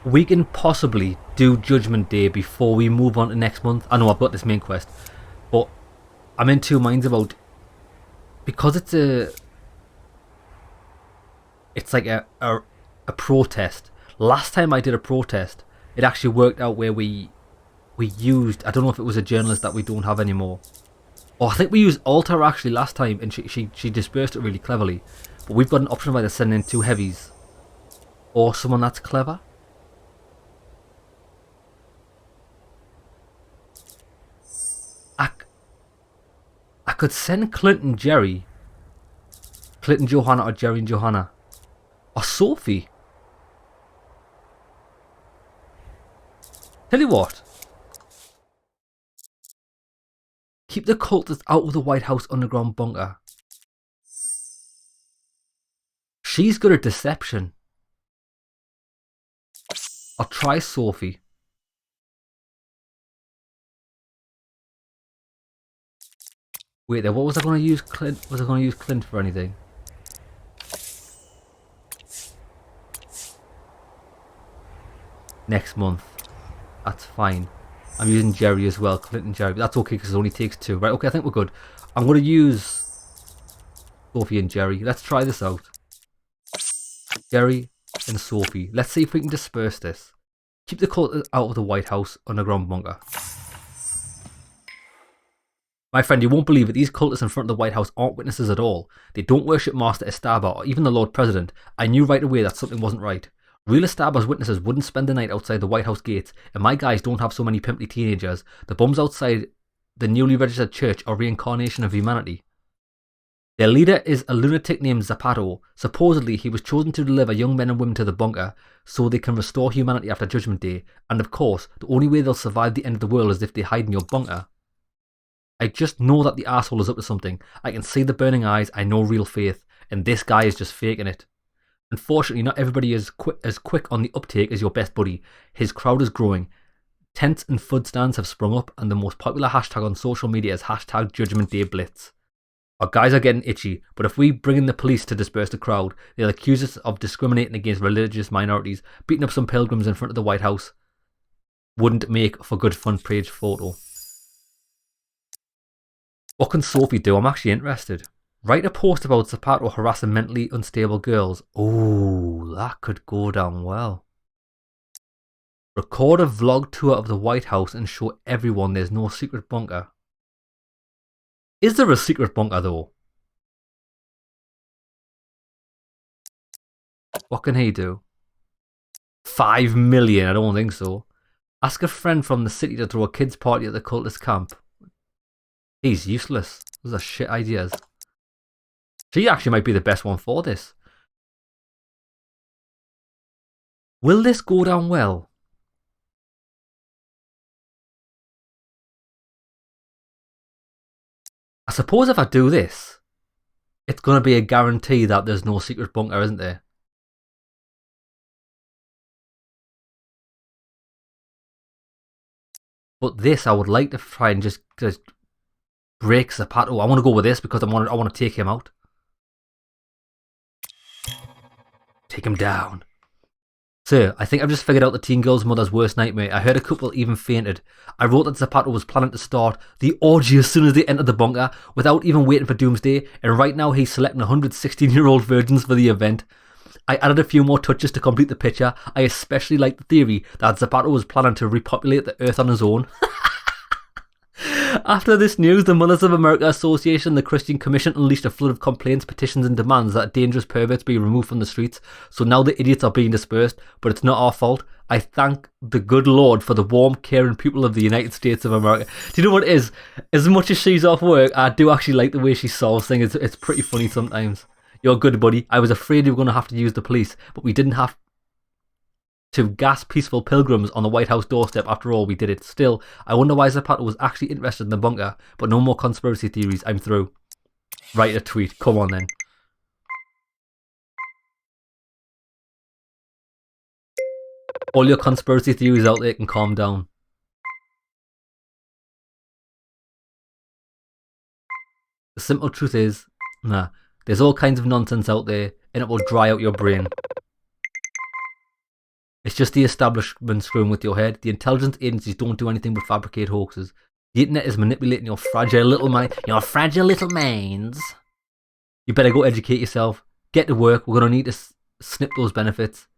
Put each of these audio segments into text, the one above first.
We can possibly do Judgment Day before we move on to next month. I know I've got this main quest, but I'm in two minds about, because it's like a protest. Last time I did a protest, it actually worked out where we used, I don't know if it was a journalist that we don't have anymore. Oh, I think we used Alter actually last time, and she dispersed it really cleverly. But we've got an option of either sending in two heavies or someone that's clever. I could send Clinton Jerry, Clinton Johanna, or Jerry and Johanna, or Sophie. Tell you what, keep the cultists out of the White House underground bunker. She's good at deception. I'll try Sophie. Wait there, what was I going to use Clint? Was I going to use Clint for anything? Next month. That's fine. I'm using Jerry as well, Clint and Jerry. But that's okay because it only takes two. Right, okay, I think we're good. I'm going to use Sophie and Jerry. Let's try this out. Jerry and Sophie. Let's see if we can disperse this. Keep the cult out of the White House underground bunker. My friend, you won't believe it. These cultists in front of the White House aren't witnesses at all. They don't worship Master Estaba or even the Lord President. I knew right away that something wasn't right. Real Estaba's witnesses wouldn't spend the night outside the White House gates, and my guys don't have so many pimply teenagers. The bums outside the newly registered church are reincarnation of humanity. Their leader is a lunatic named Zapato. Supposedly, he was chosen to deliver young men and women to the bunker so they can restore humanity after Judgment Day. And of course, the only way they'll survive the end of the world is if they hide in your bunker. I just know that the asshole is up to something. I can see the burning eyes, I know real faith, and this guy is just faking it. Unfortunately, not everybody is as quick on the uptake as your best buddy. His crowd is growing. Tents and food stands have sprung up, and the most popular hashtag on social media is hashtag Judgment Day Blitz. Our guys are getting itchy, but if we bring in the police to disperse the crowd, they'll accuse us of discriminating against religious minorities, beating up some pilgrims in front of the White House. Wouldn't make for good front page photo. What can Sophie do? I'm actually interested. Write a post about Zapato harassing mentally unstable girls. Oh, that could go down well. Record a vlog tour of the White House and show everyone there's no secret bunker. Is there a secret bunker though? What can he do? 5 million? I don't think so. Ask a friend from the city to throw a kids' party at the cultist camp. He's useless. Those are shit ideas. She actually might be the best one for this. Will this go down well? I suppose if I do this, it's going to be a guarantee that there's no secret bunker, isn't there? But this, I would like to try and just break Zapato. I want to go with this because I want to take him out. Take him down. Sir, I think I've just figured out the teen girl's mother's worst nightmare. I heard a couple even fainted. I wrote that Zapato was planning to start the orgy as soon as they entered the bunker without even waiting for Doomsday, and right now he's selecting 116-year-old virgins for the event. I added a few more touches to complete the picture. I especially like the theory that Zapato was planning to repopulate the Earth on his own. After this news, the Mothers of America Association and the Christian Commission unleashed a flood of complaints, petitions and demands that dangerous perverts be removed from the streets. So now the idiots are being dispersed, but it's not our fault. I thank the good Lord for the warm, caring people of the United States of America. Do you know what it is? As much as she's off work, I do actually like the way she solves things. It's pretty funny sometimes. You're good, buddy. I was afraid you were going to have to use the police, but we didn't have to gas peaceful pilgrims on the White House doorstep. After all, we did it. Still, I wonder why Zapata was actually interested in the bunker, but no more conspiracy theories. I'm through. Write a tweet. Come on then. All your conspiracy theories out there can calm down. The simple truth is, nah, there's all kinds of nonsense out there, and it will dry out your brain. It's just the establishment screwing with your head. The intelligence agencies don't do anything but fabricate hoaxes. The internet is manipulating your fragile little mind. Your fragile little minds. You better go educate yourself. Get to work. We're going to need to snip those benefits.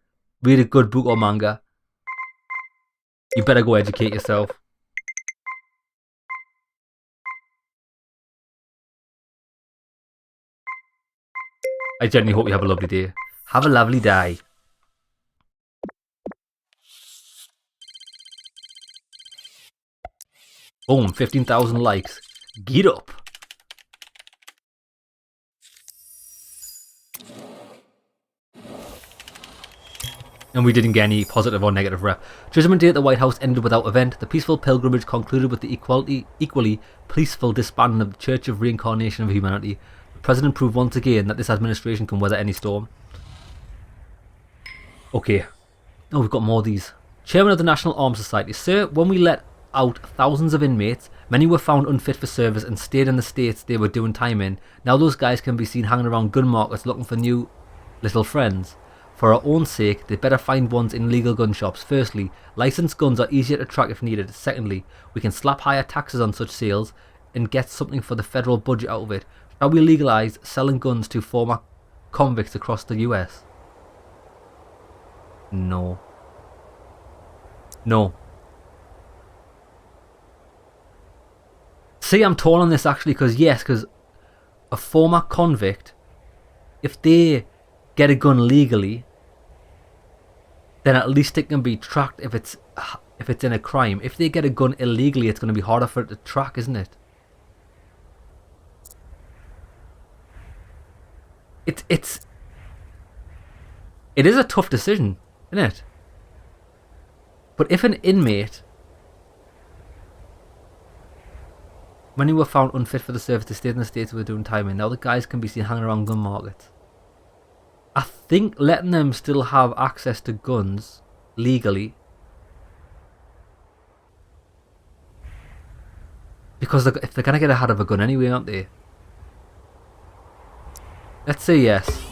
Read a good book or manga. You better go educate yourself. I genuinely hope you have a lovely day. Have a lovely day. Boom, 15,000 likes. Get up. And we didn't get any positive or negative rep. Judgment Day at the White House ended without event. The peaceful pilgrimage concluded with the equally peaceful disbanding of the Church of Reincarnation of Humanity. The President proved once again that this administration can weather any storm. Okay. Oh, we've got more of these. Chairman of the National Arms Society. Sir, when we let out thousands of inmates, many were found unfit for service and stayed in the states they were doing time in. Now those guys can be seen hanging around gun markets looking for new little friends. For our own sake, they better find ones in legal gun shops. Firstly, licensed guns are easier to track if needed. Secondly, we can slap higher taxes on such sales and get something for the federal budget out of it. Shall we legalise selling guns to former convicts across the US? No. No. See, I'm torn on this actually, because yes, because a former convict, if they get a gun legally, then at least it can be tracked if it's in a crime. If they get a gun illegally, it's going to be harder for it to track, isn't it? It is a tough decision, isn't it? But if an inmate, when they were found unfit for the service, they stayed in the states they were doing time in. Now the guys can be seen hanging around gun markets. I think letting them still have access to guns legally, because if they're going to get ahead of a gun anyway, aren't they? Let's say yes.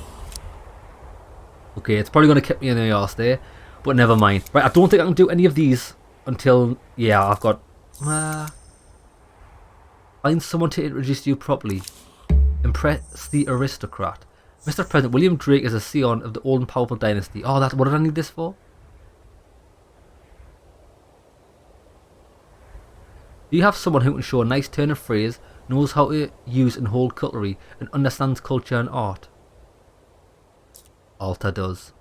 Okay, it's probably going to kick me in the arse there, but never mind. Right, I don't think I can do any of these until, yeah, I've got... find someone to introduce you properly. Impress the aristocrat. Mr. President, William Drake is a scion of the old and powerful dynasty. Oh, what did I need this for? Do you have someone who can show a nice turn of phrase, knows how to use and hold cutlery, and understands culture and art? Alta does.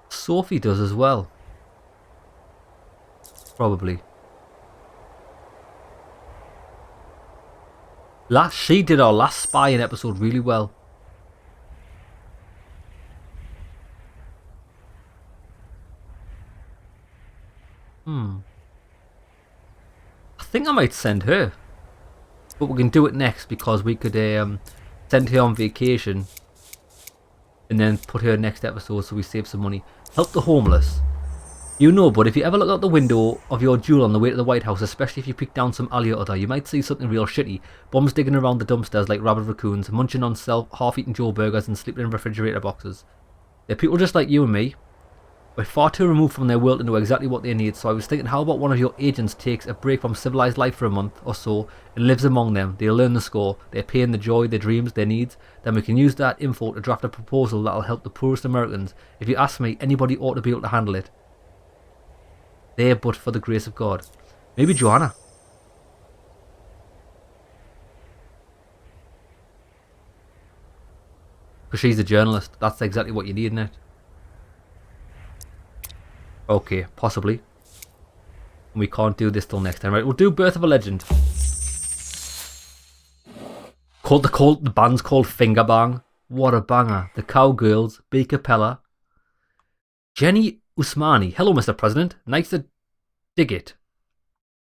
Sophie does as well. Probably. She did our last spying episode really well. I think I might send her. But we can do it next because we could send her on vacation and then put her next episode so we save some money. Help the homeless. You know, but if you ever look out the window of your Jewel on the way to the White House, especially if you peek down some alley or other, you might see something real shitty. Bums digging around the dumpsters like rabid raccoons, munching on half-eaten Joe burgers and sleeping in refrigerator boxes. They're people just like you and me. We're far too removed from their world to know exactly what they need, so I was thinking, how about one of your agents takes a break from civilized life for a month or so and lives among them. They'll learn the score, their pain, their joy, their dreams, their needs. Then we can use that info to draft a proposal that'll help the poorest Americans. If you ask me, anybody ought to be able to handle it. There, but for the grace of God. Maybe Joanna. Because she's a journalist. That's exactly what you need, isn't it? Okay, possibly. We can't do this till next time, right? We'll do Birth of a Legend. The band's called Finger Bang. What a banger. The Cowgirls, B. Capella. Jenny Usmani. Hello, Mr. President. Nice to dig it.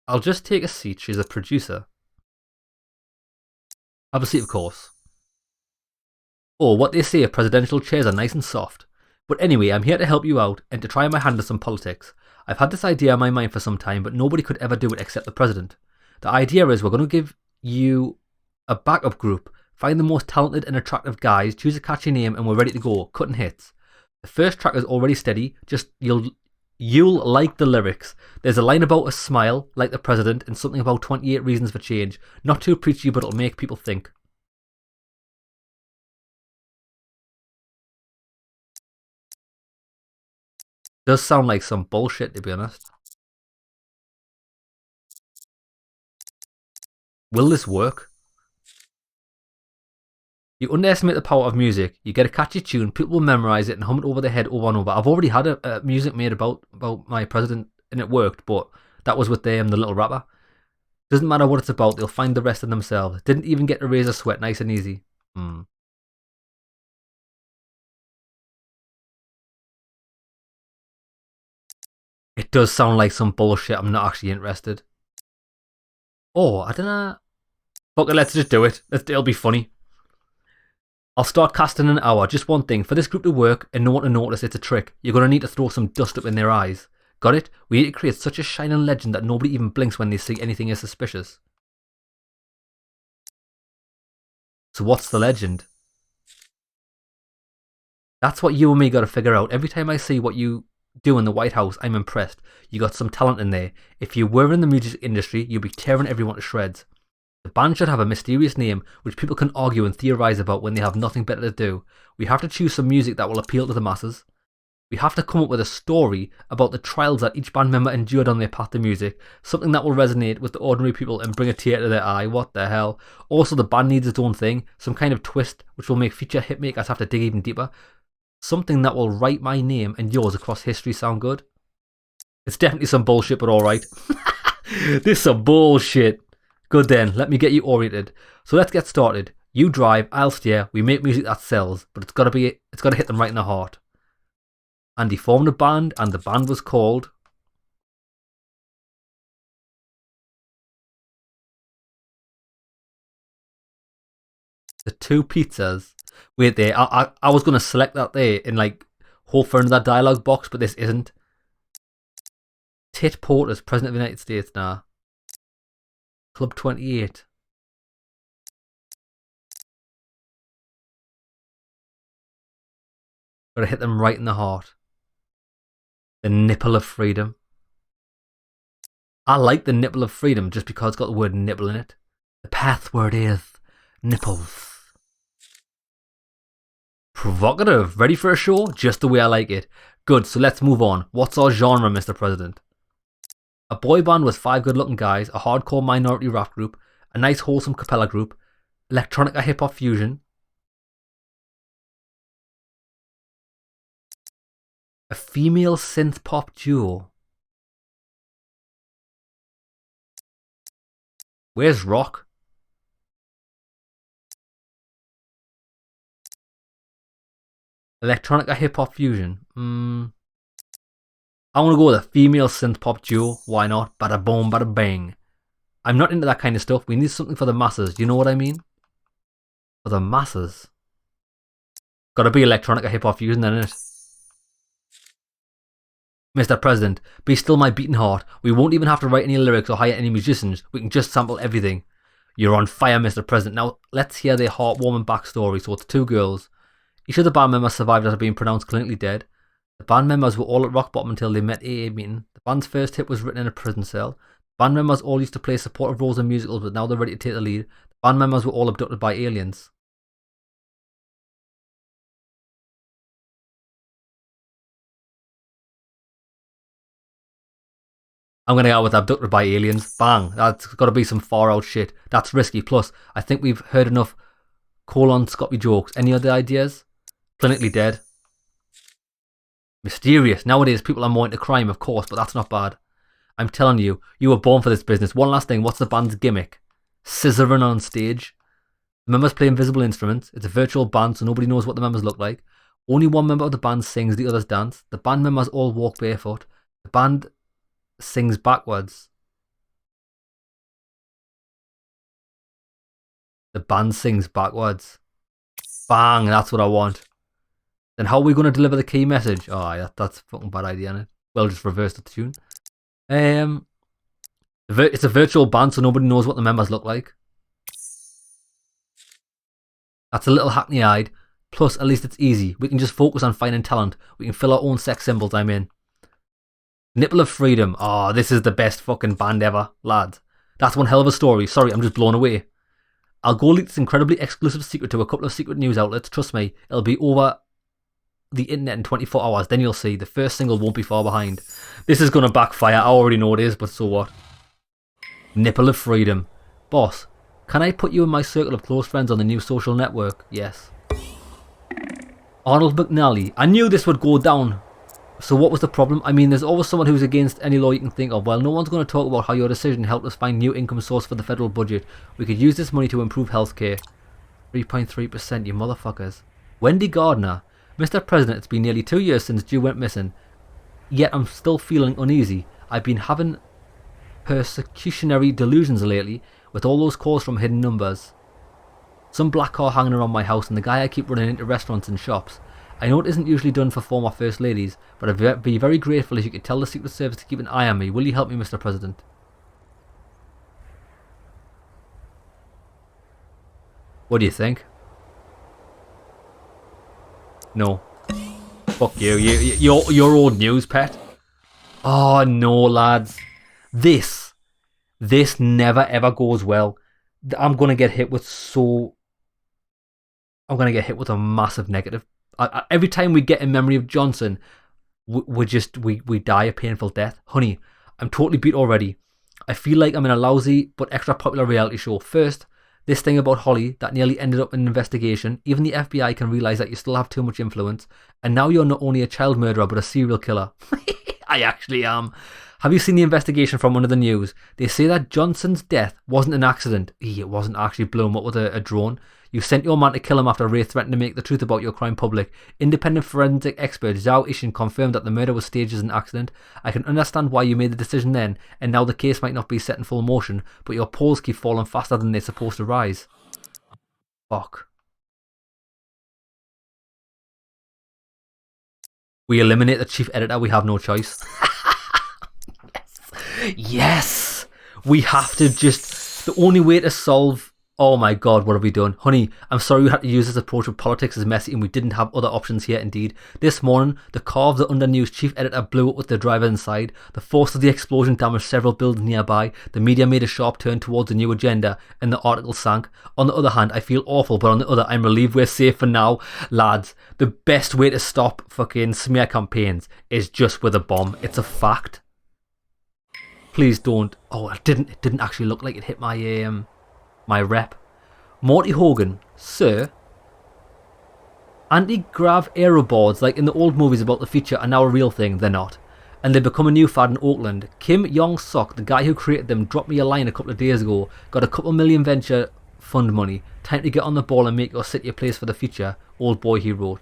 I'll just take a seat. She's a producer. Have a seat, of course. Oh, what they say, presidential chairs are nice and soft. But anyway, I'm here to help you out and to try my hand at some politics. I've had this idea in my mind for some time, but nobody could ever do it except the president. The idea is we're going to give you a backup group. Find the most talented and attractive guys, choose a catchy name, and we're ready to go. Cutting hits. The first track is already steady. Just you'll like the lyrics. There's a line about a smile, like the president, and something about 28 reasons for change. Not too preachy, but it'll make people think. Does sound like some bullshit, to be honest. Will this work? You underestimate the power of music. You get a catchy tune, people will memorize it and hum it over their head over and over. I've already had a music made about my president, and it worked, but that was with the little rapper. Doesn't matter what it's about, they'll find the rest in themselves. Didn't even get to raise a sweat, nice and easy. It does sound like some bullshit. I'm not actually interested. Oh, I don't know. Fuck it, let's just do it. It'll be funny. I'll start casting in an hour. Just one thing. For this group to work and no one to notice it's a trick, you're going to need to throw some dust up in their eyes. Got it? We need to create such a shining legend that nobody even blinks when they see anything as suspicious. So what's the legend? That's what you and me got to figure out. Every time I see what you do in the White House, I'm impressed. You got some talent in there. If you were in the music industry, you'd be tearing everyone to shreds. The band should have a mysterious name which people can argue and theorise about when they have nothing better to do. We have to choose some music that will appeal to the masses. We have to come up with a story about the trials that each band member endured on their path to music, something that will resonate with the ordinary people and bring a tear to their eye. What the hell? Also, the band needs its own thing, some kind of twist which will make future hitmakers have to dig even deeper. Something that will write my name and yours across history. Sound good? It's definitely some bullshit, but alright. This is some bullshit. Good then, let me get you oriented. So let's get started. You drive, I'll steer, we make music that sells, but it's gotta hit them right in the heart. And he formed a band, and the band was called The Two Pizzas. Wait there, I was gonna select that there and like hope for another dialogue box, but this isn't. Tit Porter's President of the United States now. Club 28. Gotta hit them right in the heart. The nipple of freedom. I like the nipple of freedom just because it's got the word nipple in it. The password is nipples. Provocative. Ready for a show? Just the way I like it. Good, so let's move on. What's our genre, Mr. President? A boy band with 5 good looking guys, a hardcore minority rap group, a nice wholesome cappella group, electronica hip hop fusion, a female synth pop duo. Where's rock? Electronica hip hop fusion. I want to go with a female synth pop duo. Why not? Bada boom, bada bang. I'm not into that kind of stuff. We need something for the masses. You know what I mean? For the masses. Gotta be electronica hip hop fusion, then, innit? Mr. President, be still my beating heart. We won't even have to write any lyrics or hire any musicians. We can just sample everything. You're on fire, Mr. President. Now, let's hear their heartwarming backstory. So it's 2 girls. Each of the band members survived after being pronounced clinically dead. The band members were all at rock bottom until they met AA meeting. The band's first hit was written in a prison cell. Band members all used to play supportive roles in musicals, but now they're ready to take the lead. The band members were all abducted by aliens. I'm gonna go with abducted by aliens. Bang. That's gotta be some far out shit. That's risky. Plus, I think we've heard enough Scotty jokes. Any other ideas? Clinically dead. Mysterious. Nowadays, people are more into crime, of course, but that's not bad. I'm telling you, you were born for this business. One last thing, what's the band's gimmick? Scissoring on stage. The members play invisible instruments. It's a virtual band, so nobody knows what the members look like. Only one member of the band sings, the others dance. The band members all walk barefoot. The band sings backwards. The band sings backwards. Bang, that's what I want. Then how are we going to deliver the key message? Oh, that's a fucking bad idea, isn't it? Well, just reverse the tune. It's a virtual band, so nobody knows what the members look like. That's a little hackney-eyed. Plus, at least it's easy. We can just focus on finding talent. We can fill our own sex symbols, I'm in. Nipple of Freedom. Oh, this is the best fucking band ever, lads. That's one hell of a story. Sorry, I'm just blown away. I'll go leak this incredibly exclusive secret to a couple of secret news outlets. Trust me, it'll be over the internet in 24 hours. Then you'll see. The first single won't be far behind. This is going to backfire. I already know it is, but so what? Nipple of Freedom. Boss, can I put you in my circle of close friends on the new social network? Yes. Arnold McNally. I knew this would go down. So what was the problem? I mean, there's always someone who's against any law you can think of. Well, no one's going to talk about how your decision helped us find new income source for the federal budget. We could use this money to improve healthcare. 3.3%, you motherfuckers. Wendy Gardner. Mr. President, it's been nearly 2 years since Jew went missing. Yet I'm still feeling uneasy. I've been having persecutionary delusions lately with all those calls from hidden numbers. Some black car hanging around my house and the guy I keep running into restaurants and shops. I know it isn't usually done for former First Ladies, but I'd be very grateful if you could tell the Secret Service to keep an eye on me. Will you help me, Mr. President? What do you think? No. Fuck you. You're old news, pet. Oh no, lads. This never ever goes well. I'm gonna get hit with a massive negative. Every time we get in memory of Johnson, we die a painful death. Honey, I'm totally beat already. I feel like I'm in a lousy but extra popular reality show. First, this thing about Holly that nearly ended up in an investigation. Even the FBI can realise that you still have too much influence. And now you're not only a child murderer but a serial killer. I actually am. Have you seen the investigation from one of the news? They say that Johnson's death wasn't an accident. It wasn't actually blown up with a drone. You sent your man to kill him after Ray threatened to make the truth about your crime public. Independent forensic expert Zhao Ishin confirmed that the murder was staged as an accident. I can understand why you made the decision then, and now the case might not be set in full motion, but your polls keep falling faster than they're supposed to rise. Fuck. We eliminate the chief editor, we have no choice. Yes! We have to just... The only way to solve... Oh my god, what have we done? Honey, I'm sorry we had to use this approach with politics as messy and we didn't have other options here indeed. This morning, the car of the Under News chief editor blew up with the driver inside. The force of the explosion damaged several buildings nearby. The media made a sharp turn towards the new agenda and the article sank. On the other hand, I feel awful, but on the other, I'm relieved we're safe for now. Lads, the best way to stop fucking smear campaigns is just with a bomb. It's a fact. Please don't. Oh, it didn't actually look like it hit my my rep. Morty Hogan, sir. Anti-grav aeroboards like in the old movies about the future are now a real thing. They're not. And they've become a new fad in Oakland. Kim Yong-sok, the guy who created them, dropped me a line a couple of days ago. Got a couple million venture fund money. Time to get on the ball and make your city a place for the future. Old boy, he wrote.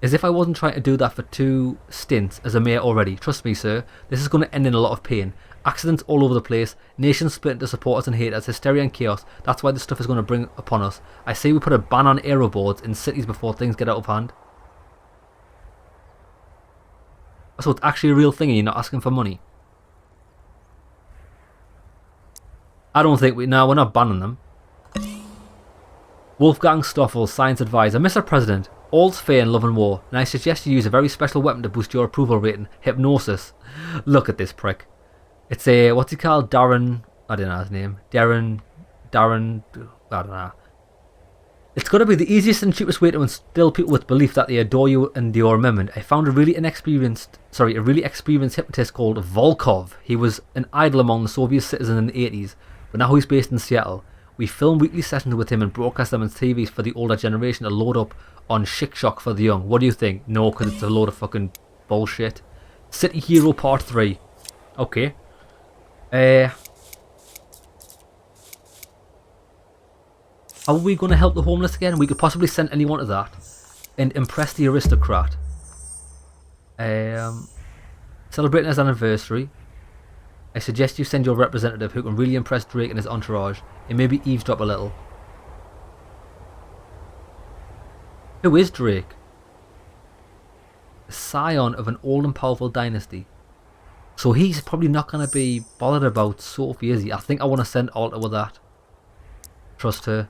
As if I wasn't trying to do that for 2 stints as a mayor already. Trust me, sir. This is going to end in a lot of pain. Accidents all over the place, nations split into supporters and haters, hysteria and chaos. That's why this stuff is going to bring upon us. I say we put a ban on aeroboards in cities before things get out of hand. So it's actually a real thing and you're not asking for money. I don't think we're not banning them. Wolfgang Stoffel, science advisor. Mr. President, all's fair in love and war, and I suggest you use a very special weapon to boost your approval rating. Hypnosis. Look at this prick. It's a, what's he called? Darren, I don't know his name. Darren, I don't know. It's got to be the easiest and cheapest way to instill people with belief that they adore you and your amendment. I found a really experienced hypnotist called Volkov. He was an idol among the Soviet citizens in the 80s, but now he's based in Seattle. We film weekly sessions with him and broadcast them on TVs for the older generation to load up on Chick Shock for the young. What do you think? No, because it's a load of fucking bullshit. City Hero Part 3. Okay. How are we going to help the homeless again? We could possibly send anyone to that and impress the aristocrat. Celebrating his anniversary. I suggest you send your representative who can really impress Drake and his entourage and maybe eavesdrop a little. Who is Drake? The scion of an old and powerful dynasty. So he's probably not going to be bothered about Sophie, is he? I think I want to send Alta with that. Trust her.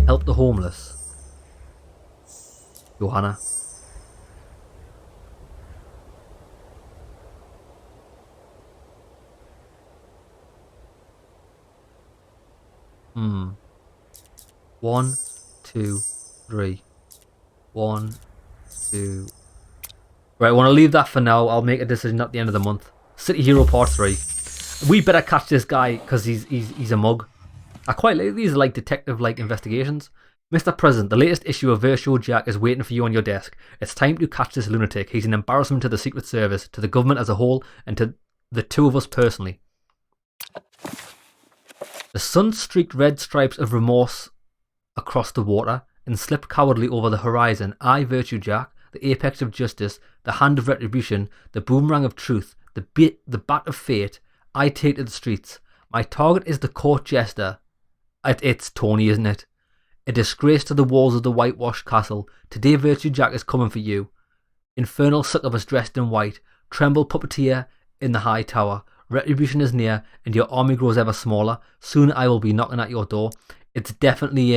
Help the homeless. Johanna. Hmm. 1, 2, 3. 1, 2. Right, I want to leave that for now. I'll make a decision at the end of the month. City Hero Part 3. We better catch this guy because he's a mug. I quite like these like detective-like investigations. Mr. President, the latest issue of Virtual Jack is waiting for you on your desk. It's time to catch this lunatic. He's an embarrassment to the Secret Service, to the government as a whole, and to the two of us personally. The sun streaked red stripes of remorse across the water and slipped cowardly over the horizon. I, Virtue Jack, the apex of justice, the hand of retribution, the boomerang of truth, the bat of fate, I take to the streets. My target is the court jester. It's Tony, isn't it? A disgrace to the walls of the whitewashed castle. Today Virtue Jack is coming for you. Infernal succubus dressed in white. Tremble puppeteer in the high tower. Retribution is near, and your army grows ever smaller. Soon I will be knocking at your door. It's definitely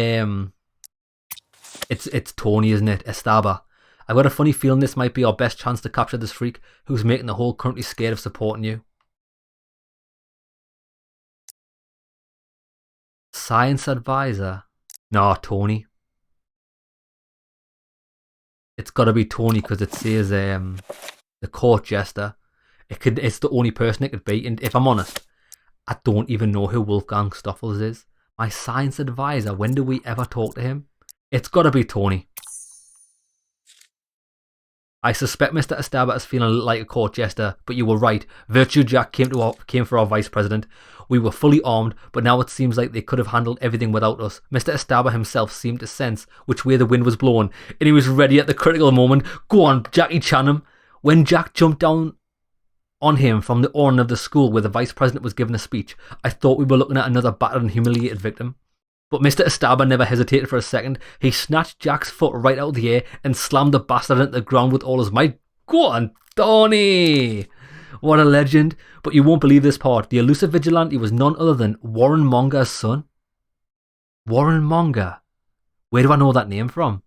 it's Tony, isn't it? Estaba. I've got a funny feeling this might be our best chance to capture this freak who's making the whole country scared of supporting you. Science advisor. No, Tony. It's got to be Tony because it says the court jester. It's the only person it could be. And if I'm honest, I don't even know who Wolfgang Stoffels is. My science advisor. When do we ever talk to him? It's got to be Tony. I suspect Mr. Estaba is feeling like a court jester, but you were right. Virtue Jack came for our vice president. We were fully armed, but now it seems like they could have handled everything without us. Mr. Estaba himself seemed to sense which way the wind was blowing, and he was ready at the critical moment. Go on, Jackie Chanham. When Jack jumped down on him from the awning of the school where the vice president was giving a speech, I thought we were looking at another battered and humiliated victim. But Mr. Estaba never hesitated for a second. He snatched Jack's foot right out of the air and slammed the bastard into the ground with all his might. Go on, Tony! What a legend. But you won't believe this part. The elusive vigilante was none other than Warren Monger's son. Warren Monger. Where do I know that name from?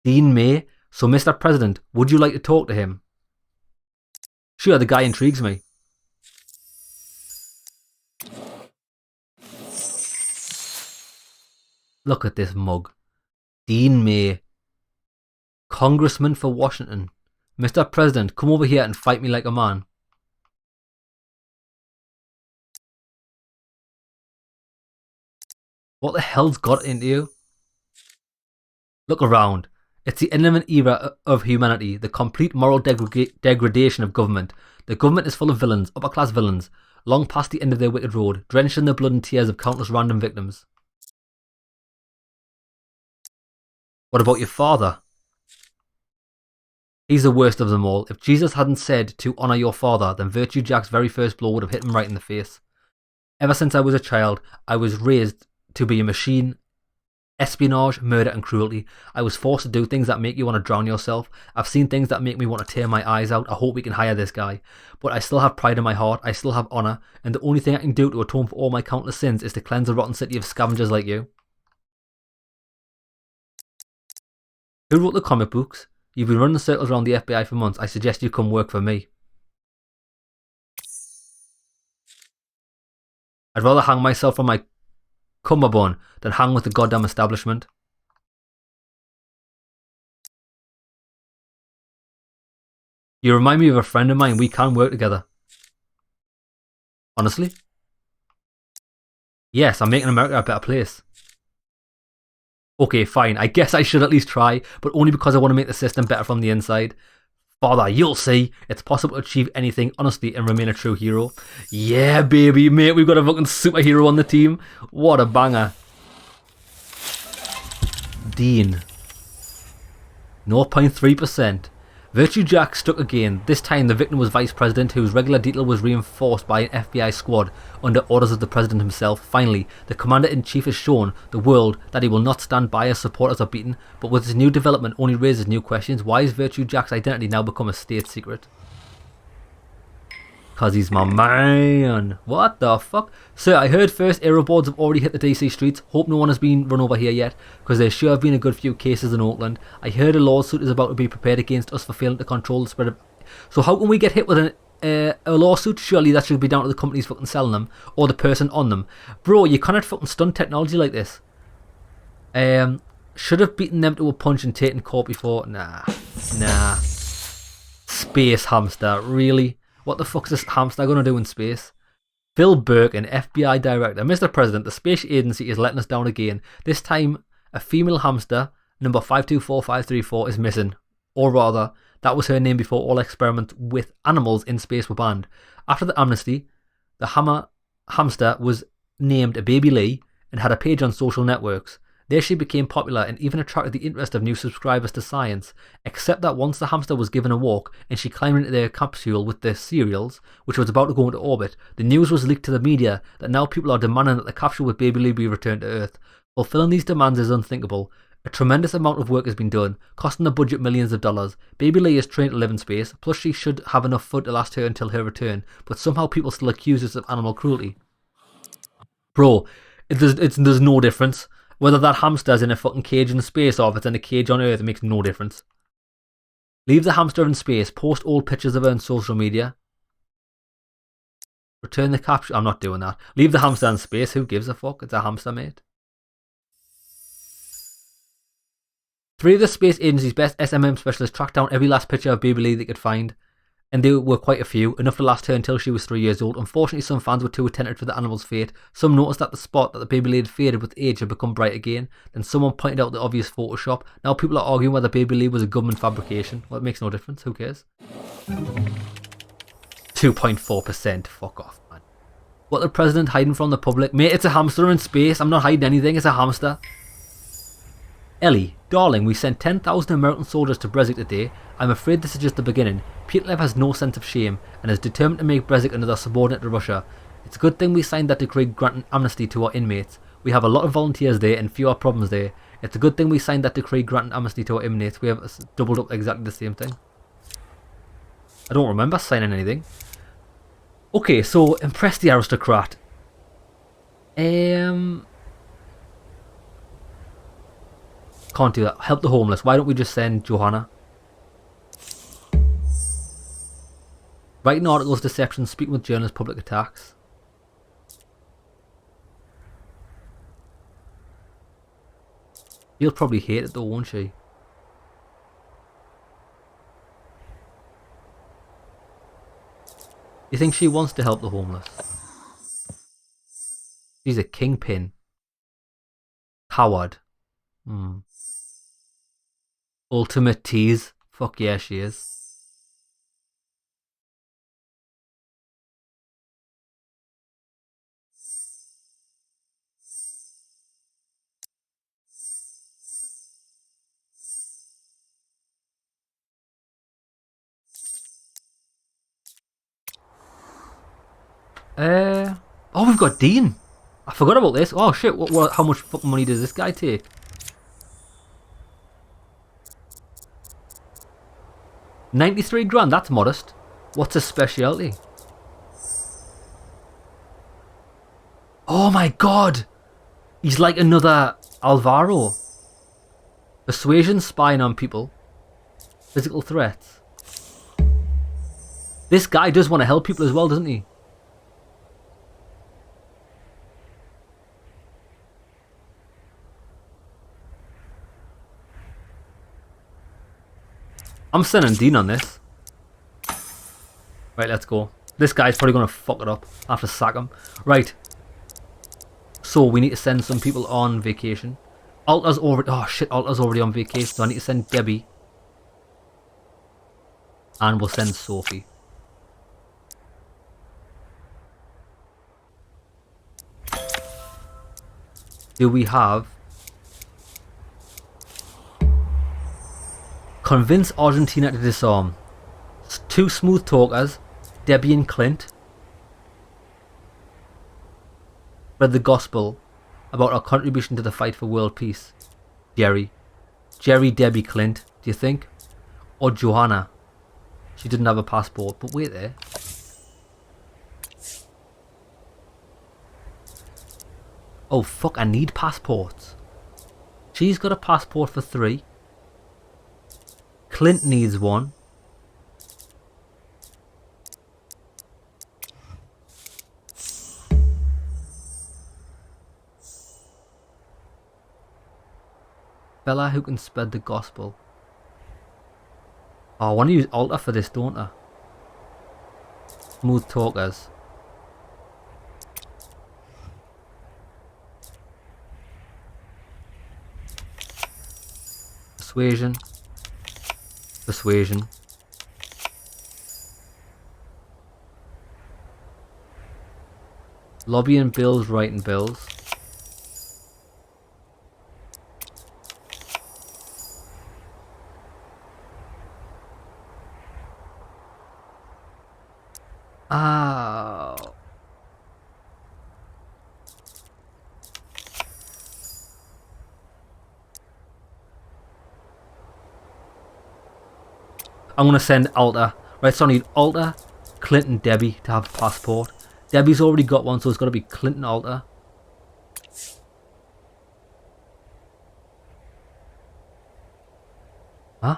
Dean May. So, Mr. President, would you like to talk to him? Sure, the guy intrigues me. Look at this mug. Dean May. Congressman for Washington. Mr. President, come over here and fight me like a man. What the hell's got into you? Look around. It's the end of an era of humanity, the complete moral degradation of government. The government is full of villains, upper-class villains, long past the end of their wicked road, drenched in the blood and tears of countless random victims. What about your father? He's the worst of them all. If Jesus hadn't said to honour your father, then Virtue Jack's very first blow would have hit him right in the face. Ever since I was a child, I was raised to be a machine. Espionage, murder and cruelty. I was forced to do things that make you want to drown yourself. I've seen things that make me want to tear my eyes out. I hope we can hire this guy. But I still have pride in my heart. I still have honour. And the only thing I can do to atone for all my countless sins is to cleanse a rotten city of scavengers like you. Who wrote the comic books? You've been running circles around the FBI for months. I suggest you come work for me. I'd rather hang myself on my cummerbund than hang with the goddamn establishment. You remind me of a friend of mine. We can work together. Honestly? Yes, I'm making America a better place. Okay, fine. I guess I should at least try, but only because I want to make the system better from the inside. Father, you'll see. It's possible to achieve anything, honestly, and remain a true hero. Yeah, baby, mate, we've got a fucking superhero on the team. What a banger. Dean. 0.3%. Virtue Jack struck again. This time the victim was Vice President, whose regular detail was reinforced by an FBI squad under orders of the President himself. Finally, the Commander-in-Chief has shown the world that he will not stand by as supporters are beaten, but with this new development only raises new questions. Why has Virtue Jack's identity now become a state secret? Cause he's my man. What the fuck? Sir, I heard first aero boards have already hit the DC streets. Hope no one has been run over here yet, because there sure have been a good few cases in Oakland. I heard a lawsuit is about to be prepared against us for failing to control the spread of... So how can we get hit with a lawsuit? Surely that should be down to the companies fucking selling them, or the person on them. Bro, you cannot fucking stunt technology like this. Should have beaten them to a punch and taken court before. Nah. Space hamster, really? What the fuck's this hamster gonna do in space? Phil Burke, an FBI director. Mr. President, the space agency is letting us down again. This time, a female hamster, number 524534, is missing. Or rather, that was her name before all experiments with animals in space were banned. After the amnesty, the hamster was named a Baby Lee and had a page on social networks. There she became popular and even attracted the interest of new subscribers to science, except that once the hamster was given a walk and she climbed into their capsule with their cereals, which was about to go into orbit, the news was leaked to the media that now people are demanding that the capsule with Baby Lee be returned to Earth. Fulfilling these demands is unthinkable. A tremendous amount of work has been done, costing the budget millions of dollars. Baby Lee is trained to live in space, plus she should have enough food to last her until her return, but somehow people still accuse us of animal cruelty. Bro, there's no difference. Whether that hamster's in a fucking cage in space or if it's in a cage on Earth, it makes no difference. Leave the hamster in space. Post old pictures of her on social media. Return the capsule. I'm not doing that. Leave the hamster in space. Who gives a fuck? It's a hamster, mate. 3 of the space agency's best SMM specialists tracked down every last picture of Baby Lee they could find. And there were quite a few, enough to last her until she was 3 years old. Unfortunately, some fans were too attentive to the animal's fate. Some noticed that the spot that the Baby Lee had faded with age had become bright again. Then someone pointed out the obvious Photoshop. Now people are arguing whether Baby Lee was a government fabrication. Well, it makes no difference. Who cares? 2.4%. Fuck off, man. What the president hiding from the public? Mate, it's a hamster in space. I'm not hiding anything. It's a hamster. Ellie, darling, we sent 10,000 American soldiers to Brexit today. I'm afraid this is just the beginning. Peterlev has no sense of shame and is determined to make Brexit another subordinate to Russia. It's a good thing we signed that decree granting amnesty to our inmates. We have a lot of volunteers there and fewer problems there. It's a good thing we signed that decree granting amnesty to our inmates. We have doubled up exactly the same thing. I don't remember signing anything. Okay, so impress the aristocrat. Can't do that. Help the homeless. Why don't we just send Johanna? Writing articles, deception, speaking with journalists, public attacks. She'll probably hate it though, won't she? You think she wants to help the homeless? She's a kingpin. Coward. Ultimate tease. Fuck yeah, she is. Oh, we've got Dean. I forgot about this. Oh shit, how much fucking money does this guy take? $93 grand, that's modest. What's his specialty? Oh my god! He's like another Alvaro. Persuasion, spying on people. Physical threats. This guy does want to help people as well, doesn't he? I'm sending Dean on this. Right, let's go. This guy's probably going to fuck it up. I have to sack him. Right. So we need to send some people on vacation. Alta's already... Oh shit, Alta's already on vacation. So I need to send Debbie. And we'll send Sophie. Do we have... Convince Argentina to disarm. Two smooth talkers, Debbie and Clint, spread the gospel about our contribution to the fight for world peace. Jerry, Debbie, Clint, do you think? Or Johanna? She didn't have a passport, but wait there. Oh fuck, I need passports. She's got a passport for 3. Clint needs one. Fella who can spread the gospel. Oh, I want to use altar for this, don't I? Smooth talkers. Persuasion. Persuasion. Lobbying bills, writing bills. Oh. I'm going to send Alta. Right, so I need Alta, Clint and Debbie to have a passport. Debbie's already got one, so it's got to be Clint and Alta. Huh?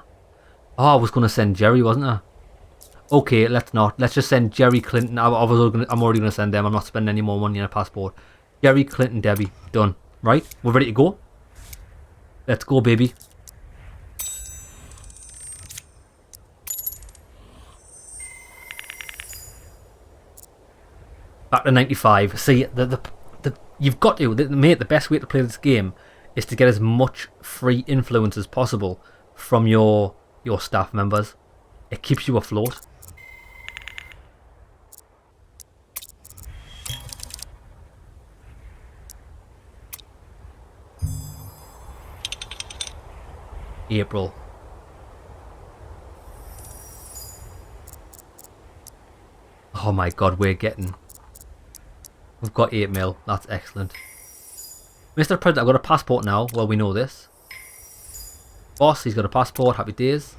Oh, I was going to send Jerry, wasn't I? Okay, let's not. Let's just send Jerry, Clinton. I'm already going to send them. I'm not spending any more money on a passport. Jerry, Clinton, Debbie. Done. Right? We're ready to go? Let's go, baby. Back to 95. See, you've got to, mate, the best way to play this game is to get as much free influence as possible from your staff members. It keeps you afloat. April. Oh my god, we've got 8 mil. That's excellent. Mr. President, I've got a passport now. Well, we know this. Boss, he's got a passport. Happy days.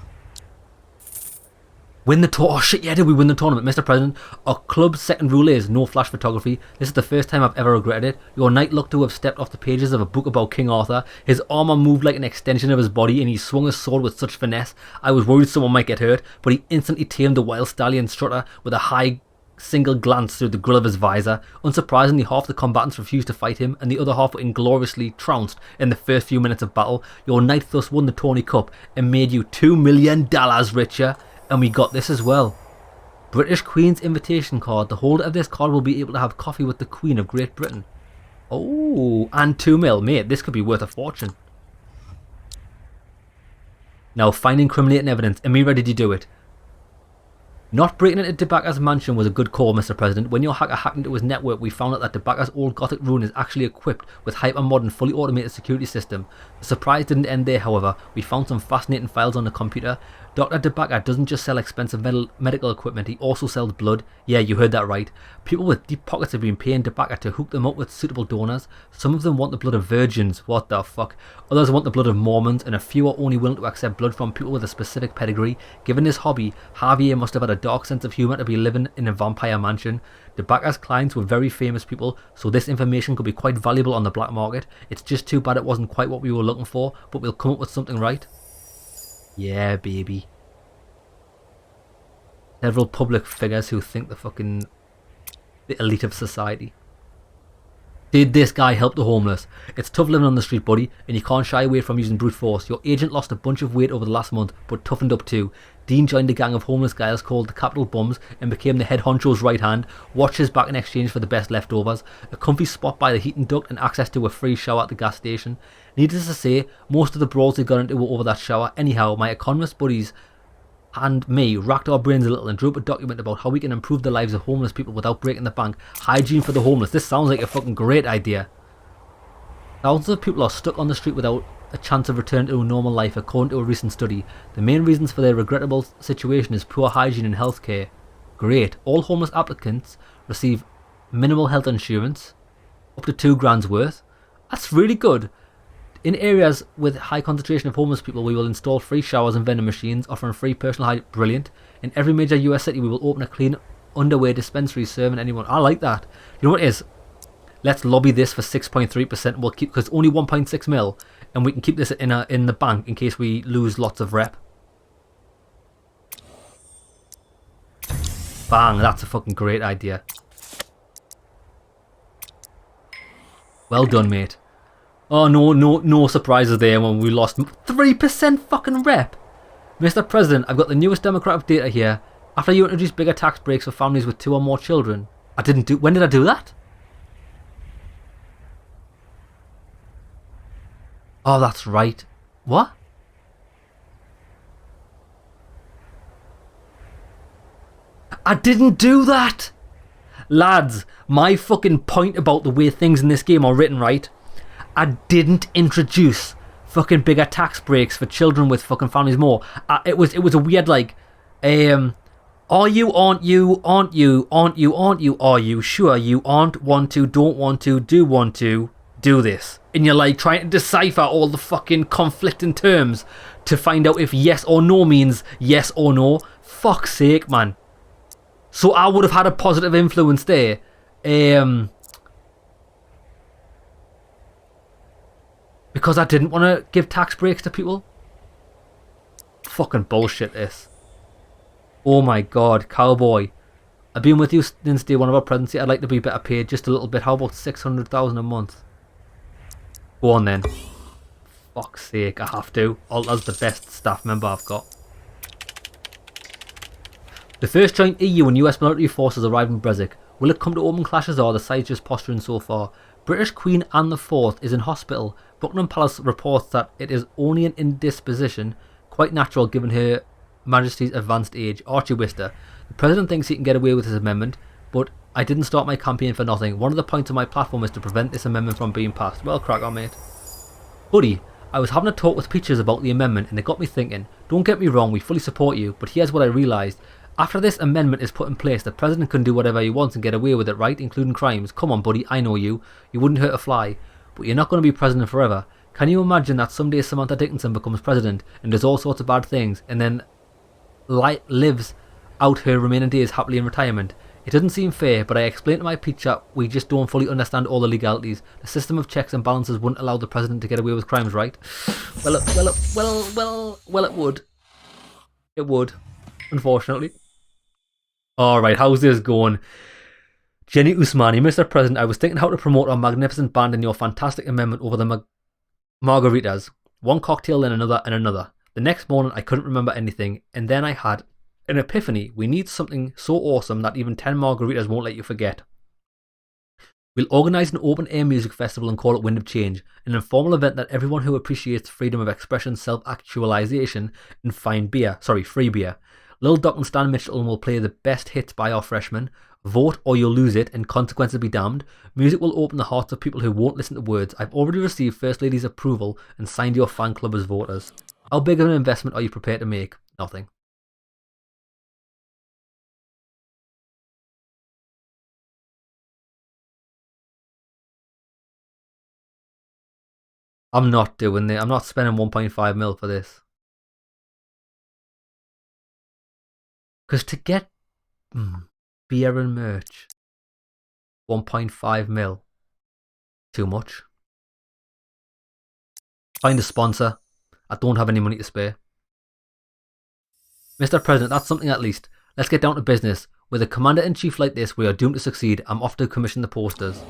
Win the tour. Oh shit, yeah, did we win the tournament? Mr. President, our club's second rule is no flash photography. This is the first time I've ever regretted it. Your knight looked to have stepped off the pages of a book about King Arthur. His armour moved like an extension of his body and he swung his sword with such finesse. I was worried someone might get hurt, but he instantly tamed the wild stallion strutter with a high single glance through the grill of his visor. Unsurprisingly, half the combatants refused to fight him, and the other half were ingloriously trounced in the first few minutes of battle. Your knight thus won the Tony Cup and made you $2 million richer. And we got this as well. British Queen's invitation card. The holder of this card will be able to have coffee with the Queen of Great Britain. Oh, and 2 mil. Mate, this could be worth a fortune. Now, find incriminating evidence. Amira, did you do it? Not breaking into Debaka's mansion was a good call, Mr. President. When your hacker hacked into his network, we found out that Debaka's old Gothic ruin is actually equipped with hyper-modern, fully automated security system. The surprise didn't end there, however. We found some fascinating files on the computer. Dr. Debaka doesn't just sell expensive medical equipment, he also sells blood. Yeah, you heard that right. People with deep pockets have been paying Debaka to hook them up with suitable donors. Some of them want the blood of virgins, what the fuck. Others want the blood of Mormons, and a few are only willing to accept blood from people with a specific pedigree. Given this hobby, Javier must have had a dark sense of humour to be living in a vampire mansion. Debaka's clients were very famous people, so this information could be quite valuable on the black market. It's just too bad it wasn't quite what we were looking for, but we'll come up with something right. Yeah, baby. Several public figures who think the elite of society. Did this guy help the homeless? It's tough living on the street, buddy, and you can't shy away from using brute force. Your agent lost a bunch of weight over the last month, but toughened up too. Dean joined a gang of homeless guys called the Capital Bums and became the head honcho's right hand. Watch his back in exchange for the best leftovers, a comfy spot by the heating duct and access to a free shower at the gas station. Needless to say, most of the brawls they got into were over that shower. Anyhow, my economist buddies and me racked our brains a little and drew up a document about how we can improve the lives of homeless people without breaking the bank. Hygiene for the homeless. This sounds like a fucking great idea. Thousands of people are stuck on the street without a chance of returning to a normal life, according to a recent study. The main reasons for their regrettable situation is poor hygiene and healthcare. Great. All homeless applicants receive minimal health insurance, up to £2,000 worth. That's really good. In areas with high concentration of homeless people, we will install free showers and vending machines, offering free personal hygiene. Brilliant. In every major US city, we will open a clean underwear dispensary serving anyone. I like that. You know what it is? Let's lobby this for 6.3%. We'll keep, because only 1.6 mil, and we can keep this in the bank in case we lose lots of rep. Bang! That's a fucking great idea. Well done, mate. Oh no surprises there when we lost 3% fucking rep. Mr. President, I've got the newest demographic data here. After you introduced bigger tax breaks for families with 2 or more children. When did I do that? Oh, that's right. What? I didn't do that! Lads, my fucking point about the way things in this game are written, right? I didn't introduce fucking bigger tax breaks for children with fucking families more. It was a weird like, are you, aren't you, aren't you, aren't you, aren't you, are you, sure you aren't, want to, don't want to, do this. And you're like trying to decipher all the fucking conflicting terms to find out if yes or no means yes or no. Fuck's sake, man. So I would have had a positive influence there. Because I didn't want to give tax breaks to people. Fucking bullshit this. Oh my god, cowboy. I've been with you since day one of our presidency. I'd like to be better paid just a little bit. How about 600,000 a month? Go on then. Fuck's sake, I have to. Alta's the best staff member I've got. The first joint EU and US military forces arrived in Brexit. Will it come to open clashes or are the sides just posturing so far? British Queen Anne IV is in hospital. Buckingham Palace reports that it is only an indisposition, quite natural given her Majesty's advanced age. Archie Wister. The President thinks he can get away with his amendment, but I didn't start my campaign for nothing. One of the points of my platform is to prevent this amendment from being passed. Well, crack on, mate. Buddy, I was having a talk with Peaches about the amendment and it got me thinking. Don't get me wrong, we fully support you, but here's what I realised. After this amendment is put in place, the President can do whatever he wants and get away with it, right? Including crimes. Come on, buddy, I know you. You wouldn't hurt a fly. But you're not going to be President forever. Can you imagine that someday Samantha Dickinson becomes President and does all sorts of bad things and then lives out her remaining days happily in retirement? It doesn't seem fair, but I explained to my teacher we just don't fully understand all the legalities. The system of checks and balances wouldn't allow the President to get away with crimes, right? Well, it would. It would, unfortunately. Alright, how's this going? Jenny Usmani, Mr. President, I was thinking how to promote our magnificent band and your fantastic amendment over the margaritas. One cocktail and another and another. The next morning I couldn't remember anything, and then I had an epiphany. We need something so awesome that even 10 margaritas won't let you forget. We'll organise an open air music festival and call it Wind of Change, an informal event that everyone who appreciates freedom of expression, self-actualization, and free beer. Lil Doc and Stan Mitchell will play the best hits by our freshmen. Vote or you'll lose it, and consequences be damned. Music will open the hearts of people who won't listen to words. I've already received First Lady's approval and signed your fan club as voters. How big of an investment are you prepared to make? Nothing. I'm not doing it. I'm not spending 1.5 mil for this. Because to get beer and merch, 1.5 mil, too much. Find a sponsor. I don't have any money to spare. Mr. President, that's something at least. Let's get down to business. With a commander-in-chief like this, we are doomed to succeed. I'm off to commission the posters.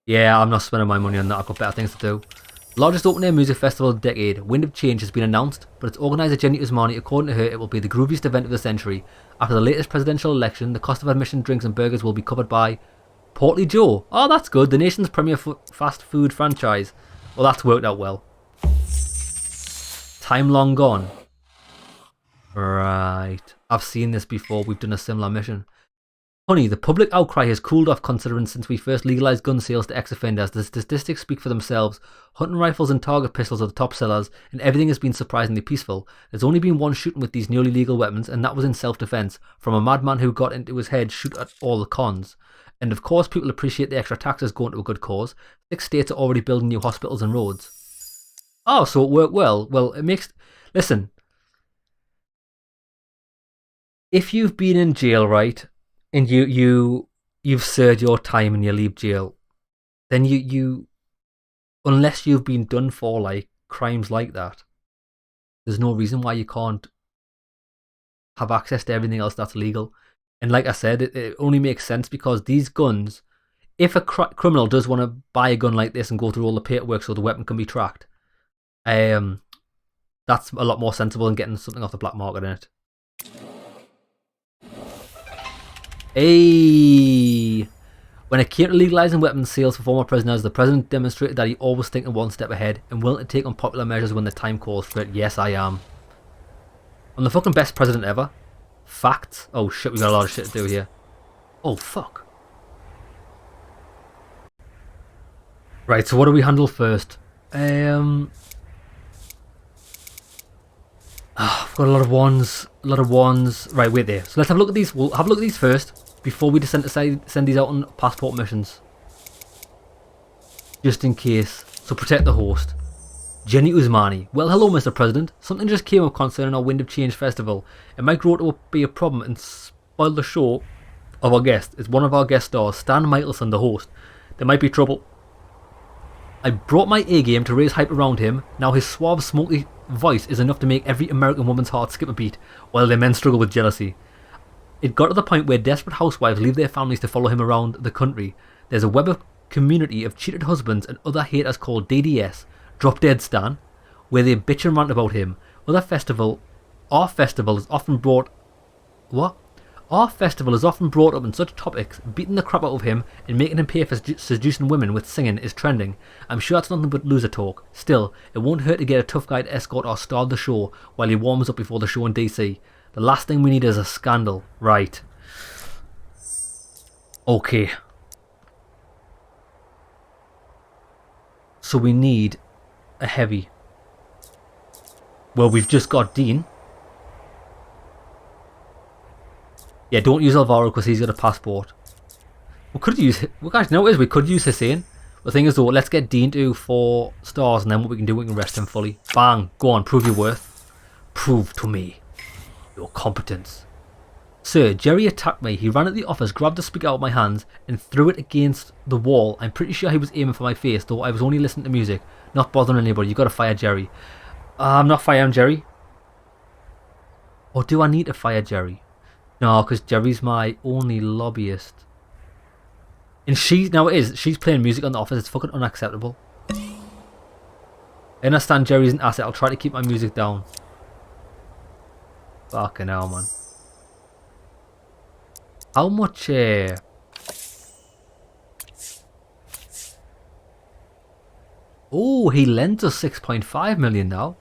Yeah, I'm not spending my money on that. I've got better things to do. Largest open-air music festival of the decade, Wind of Change, has been announced, but its organiser Jenny Usmani, according to her, it will be the grooviest event of the century. After the latest presidential election, the cost of admission, drinks and burgers will be covered by Portly Joe. Oh, that's good. The nation's premier fast food franchise. Well, that's worked out well. Time long gone. Right. I've seen this before. We've done a similar mission. Honey, the public outcry has cooled off considering since we first legalised gun sales to ex-offenders. The statistics speak for themselves. Hunting rifles and target pistols are the top sellers, and everything has been surprisingly peaceful. There's only been one shooting with these newly legal weapons, and that was in self-defence, from a madman who got into his head shoot at all the cons. And of course people appreciate the extra taxes going to a good cause. 6 states are already building new hospitals and roads. Oh, so it worked well. Well, it makes... Listen. If you've been in jail, right, and you've served your time and you leave jail, then you unless you've been done for like crimes like that, there's no reason why you can't have access to everything else that's legal. And like I said, it only makes sense because these guns, if a criminal does want to buy a gun like this and go through all the paperwork so the weapon can be tracked, that's a lot more sensible than getting something off the black market in it. Hey! When it came to legalising weapons sales for former prisoners, the president demonstrated that he always thinking one step ahead and willing to take unpopular measures when the time calls for it. Yes, I am. I'm the fucking best president ever. Facts. Oh shit, we got a lot of shit to do here. Oh fuck. Right, so what do we handle first? I've got a lot of ones. Right, wait there. So let's have a look at these. We'll have a look at these first before we send these out on passport missions. Just in case. So protect the host. Jenny Usmani. Well, hello, Mr. President. Something just came up concerning our Wind of Change festival. It might grow to be a problem and spoil the show of our guest. It's one of our guest stars, Stan Michelson, the host. There might be trouble. I brought my A game to raise hype around him. Now his suave, smoky voice is enough to make every American woman's heart skip a beat, while their men struggle with jealousy. It got to the point where desperate housewives leave their families to follow him around the country. There's a web of community of cheated husbands and other haters called DDS, Drop Dead Stan, where they bitch and rant about him. Our festival is often brought up in such topics. Beating the crap out of him and making him pay for seducing women with singing is trending. I'm sure that's nothing but loser talk. Still, it won't hurt to get a tough guy to escort or star the show while he warms up before the show in DC. The last thing we need is a scandal. Right. Okay. So we need a heavy. Well, we've just got Dean. Yeah, don't use Alvaro because he's got a passport. We could use... Well, guys, you know what it is? We could use Hussein. The thing is, though, let's get Dean to 4 stars, and then what we can do, we can rest him fully. Bang. Go on, prove your worth. Prove to me your competence. Sir, Jerry attacked me. He ran at the office, grabbed the speaker out of my hands, and threw it against the wall. I'm pretty sure he was aiming for my face, though I was only listening to music, not bothering anybody. You gotta fire Jerry. I'm not firing Jerry. Or do I need to fire Jerry? No, because Jerry's my only lobbyist. And she's playing music on the office. It's fucking unacceptable. I understand Jerry's an asset. I'll try to keep my music down. Fucking hell, man. How much, Oh, he lent us 6.5 million now.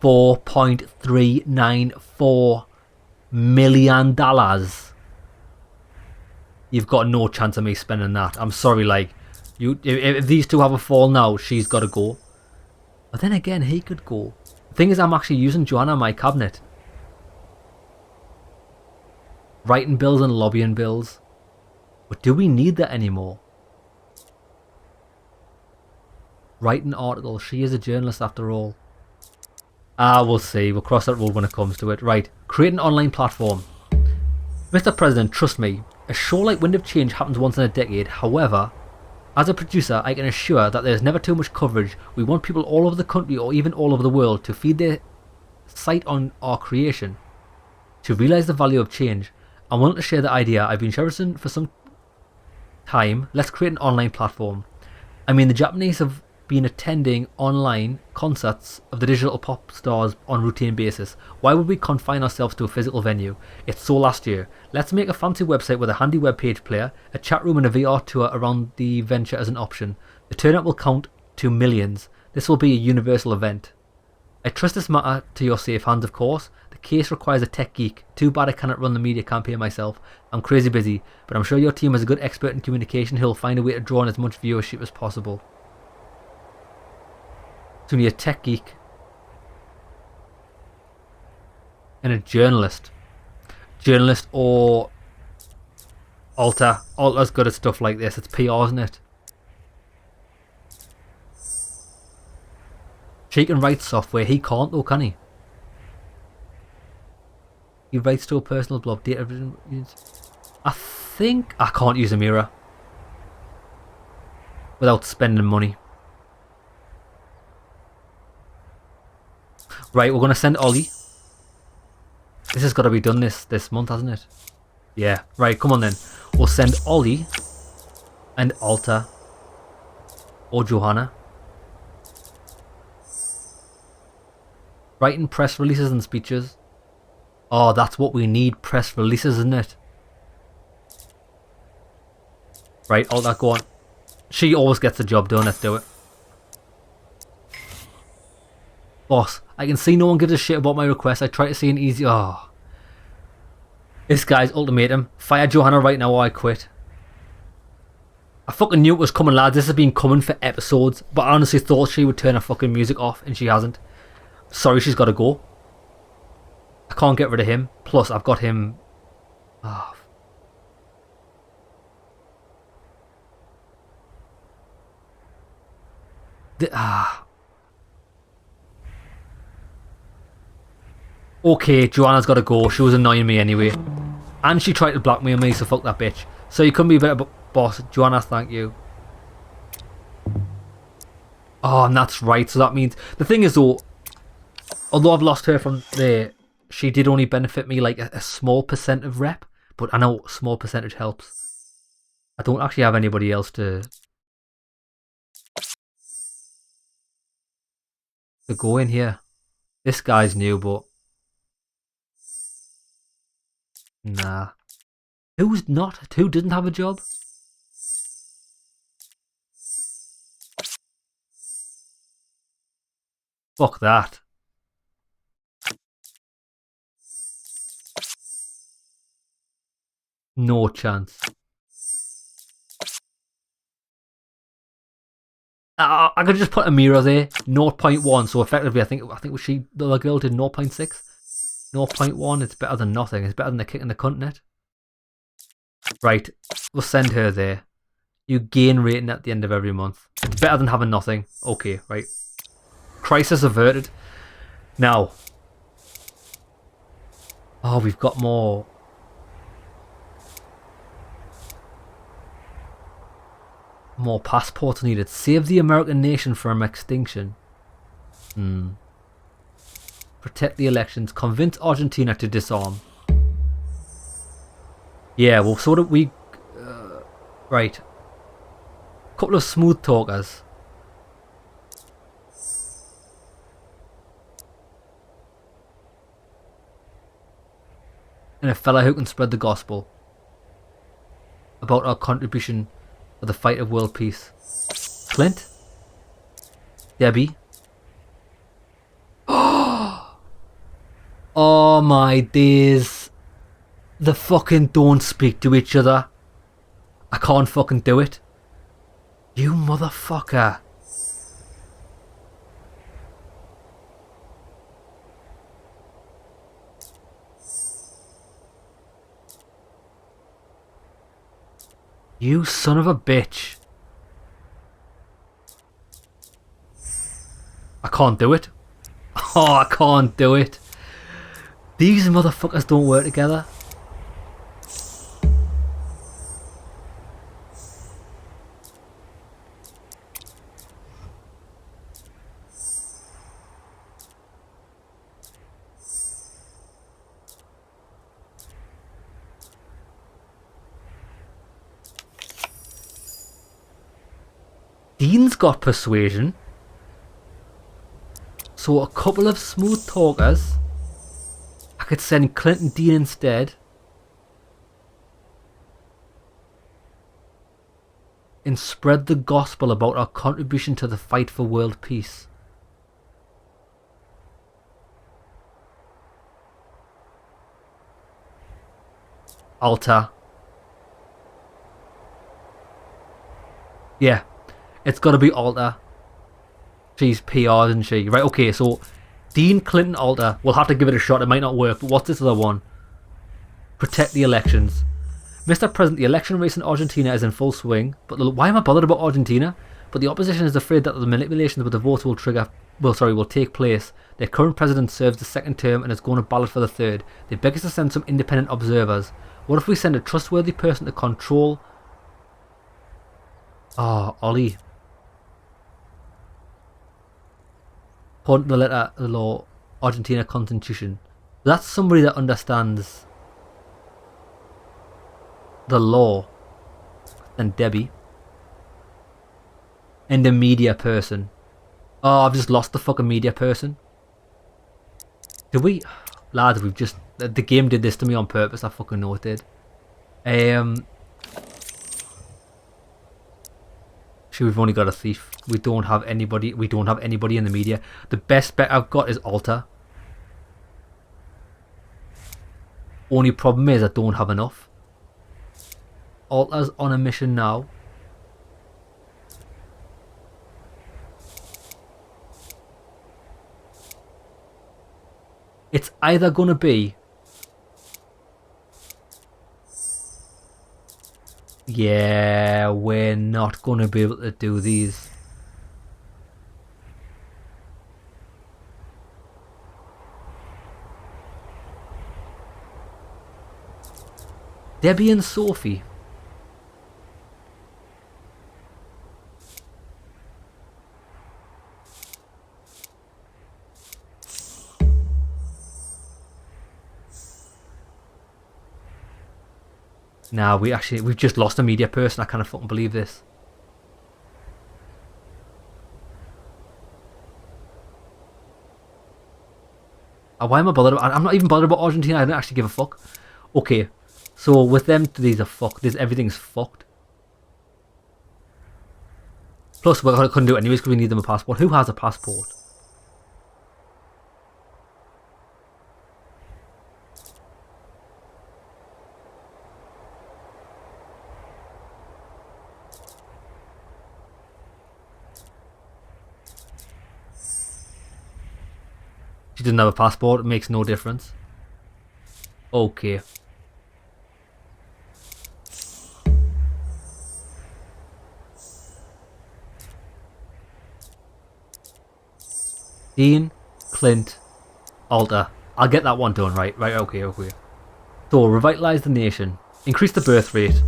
$4.394 million. You've got no chance of me spending that. I'm sorry, like, if these two have a fall now, she's got to go. But then again, he could go. The thing is, I'm actually using Joanna in my cabinet. Writing bills and lobbying bills. But do we need that anymore? Writing articles. She is a journalist after all. We'll see. We'll cross that road when it comes to it. Right. Create an online platform. Mr. President, trust me. A show like Wind of Change happens once in a decade. However, as a producer, I can assure that there's never too much coverage. We want people all over the country or even all over the world to feed their sight on our creation. To realise the value of change. I'm willing to share the idea I've been cherishing for some time. Let's create an online platform. I mean, the Japanese have been attending online concerts of the digital pop stars on a routine basis. Why would we confine ourselves to a physical venue? It's so last year. Let's make a fancy website with a handy web page player, a chat room and a VR tour around the venture as an option. The turnout will count to millions. This will be a universal event. I trust this matter to your safe hands, of course. The case requires a tech geek. Too bad I cannot run the media campaign myself. I'm crazy busy, but I'm sure your team is a good expert in communication who'll find a way to draw in as much viewership as possible. So we need a tech geek. And a journalist. Journalist or Alter. Alter's good at stuff like this. It's PR, isn't it? She can write software. He can't though, can he? He writes to a personal blog. Data. I think I can't use a mirror without spending money. Right, we're gonna send Ollie. This has got to be done this month, hasn't it? Yeah. Right, come on then. We'll send Ollie and Alta or Johanna. Writing press releases and speeches. Oh, that's what we need. Press releases, isn't it? Right, Alta, go on. She always gets the job done. Let's do it. Boss, I can see no one gives a shit about my request. I try to see an easy... Oh. This guy's ultimatum. Fire Johanna right now or I quit. I fucking knew it was coming, lads. This has been coming for episodes. But I honestly thought she would turn her fucking music off, and she hasn't. Sorry, she's got to go. I can't get rid of him. Plus, I've got him... Oh. Okay, Joanna's got to go. She was annoying me anyway. And she tried to blackmail me, so fuck that bitch. So you couldn't be a better boss. Joanna, thank you. Oh, and that's right. So that means... The thing is though, although I've lost her from there, she did only benefit me like a small percent of rep. But I know small percentage helps. I don't actually have anybody else to go in here. This guy's new, but... Nah. Who's not? Who didn't have a job? Fuck that. No chance. I could just put a mirror there. 0.1. So effectively, I think she, the other girl, did 0.6. 0.1. It's better than nothing. It's better than the kick in the cunt net. Right. We'll send her there. You gain rating at the end of every month. It's better than having nothing. Okay, right. Crisis averted. Now. Oh, we've got more. More passports needed. Save the American nation from extinction. Protect the elections. Convince Argentina to disarm. Yeah, well, sort of we... right. Couple of smooth talkers. And a fella who can spread the gospel about our contribution for the fight of world peace. Clint? Debbie? Oh my days. They fucking don't speak to each other. I can't fucking do it. You motherfucker. You son of a bitch. I can't do it. Oh, I can't do it. These motherfuckers don't work together. Dean's got persuasion. So a couple of smooth talkers. I could send Clint and Dean instead. And spread the gospel about our contribution to the fight for world peace. Alter. Yeah, it's got to be Alter. She's PR, isn't she? Right, okay, so Dean, Clinton, Alter. We'll have to give it a shot. It might not work, but what's this other one? Protect the elections. Mr. President, the election race in Argentina is in full swing, but why am I bothered about Argentina? But the opposition is afraid that the manipulations with the votes will take place. Their current president serves the second term and is going to ballot for the third. They beg us to send some independent observers. What if we send a trustworthy person to control... Ollie. According to the letter of the law, Argentina Constitution. That's somebody that understands the law. And Debbie. And the media person. Oh, I've just lost the fucking media person. Did we? Lads, we've just... The game did this to me on purpose. I fucking know it did. Sure, we've only got a thief. We don't have anybody. We don't have anybody in the media. The best bet I've got is Alter. Only problem is I don't have enough. Alter's on a mission now. It's either going to be... Yeah, we're not going to be able to do these. Debbie and Sophie. Nah, we've just lost a media person. I can't fucking believe this. Why am I bothered about... I'm not even bothered about Argentina. I don't actually give a fuck. Okay, so with them, these are fucked. Everything's fucked. Plus, we couldn't do it anyways because we need them a passport. Who has a passport? She doesn't have a passport, it makes no difference. Okay. Dean, Clint, Alter. I'll get that one done, right? Right, okay. So, revitalise the nation. Increase the birth rate.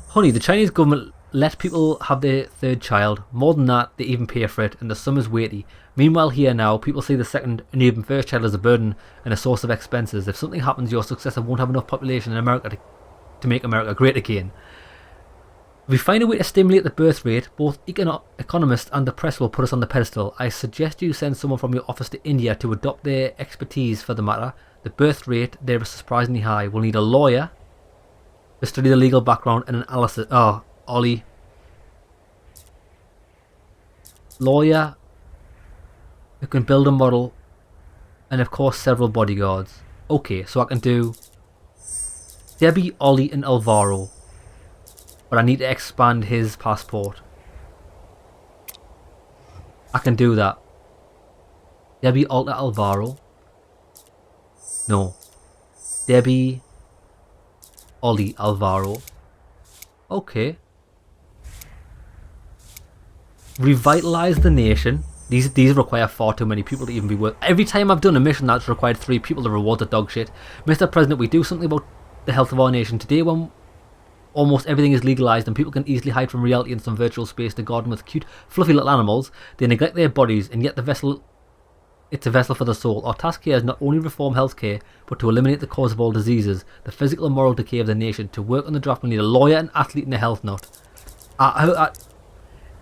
Honey, the Chinese government let people have their third child. More than that, they even pay for it, and the sum is weighty. Meanwhile, here now, people see the second and even first child as a burden and a source of expenses. If something happens, your successor won't have enough population in America to make America great again. If we find a way to stimulate the birth rate, both economists and the press will put us on the pedestal. I suggest you send someone from your office to India to adopt their expertise for the matter. The birth rate there is surprisingly high. We'll need a lawyer to study the legal background and analysis. Oh, Ollie. Lawyer who can build a model, and of course several bodyguards. Okay, so I can do Debbie, Ollie and Alvaro, but I need to expand his passport. I can do that. Debbie, Alter, Alvaro. No. Debbie, Ollie, Alvaro. Okay. Revitalise the nation. These require far too many people to even be worth. Every time I've done a mission that's required 3 people, the rewards are dog shit. Mr. President, we do something about the health of our nation. Today, when almost everything is legalised and people can easily hide from reality in some virtual space to garden with cute, fluffy little animals, they neglect their bodies, and yet it's a vessel for the soul. Our task here is not only reform healthcare, but to eliminate the cause of all diseases, the physical and moral decay of the nation. To work on the draft, we need a lawyer, an athlete, and a health nut.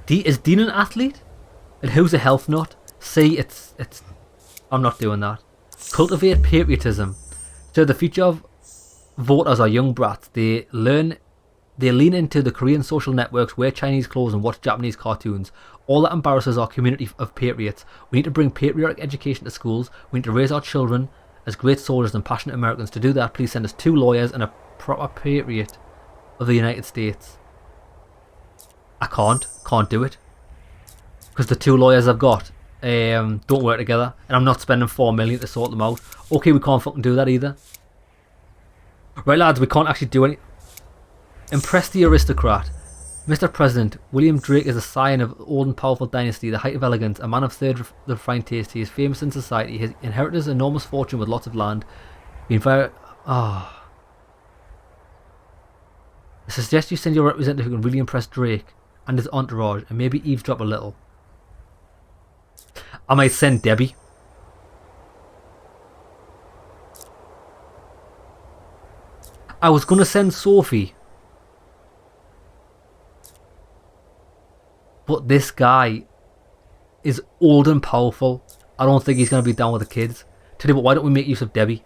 Is Dean an athlete? And who's a health nut? See, it's... I'm not doing that. Cultivate patriotism. So the future of voters are young brats. They lean into the Korean social networks, wear Chinese clothes and watch Japanese cartoons. All that embarrasses our community of patriots. We need to bring patriotic education to schools. We need to raise our children as great soldiers and passionate Americans. To do that, please send us 2 lawyers and a proper patriot of the United States. I can't do it. Because the two lawyers I've got don't work together, and I'm not spending $4 million to sort them out. Okay, we can't fucking do that either. Right lads, we can't actually do any... Impress the aristocrat. Mr. President, William Drake is a scion of old and powerful dynasty, the height of elegance, a man of third refined taste. He is famous in society. He inherited his enormous fortune with lots of land. Being very... I suggest you send your representative who can really impress Drake and his entourage, and maybe eavesdrop a little. I might send Debbie. I was going to send Sophie. But this guy is old and powerful. I don't think he's going to be down with the kids. Tell you what, why don't we make use of Debbie?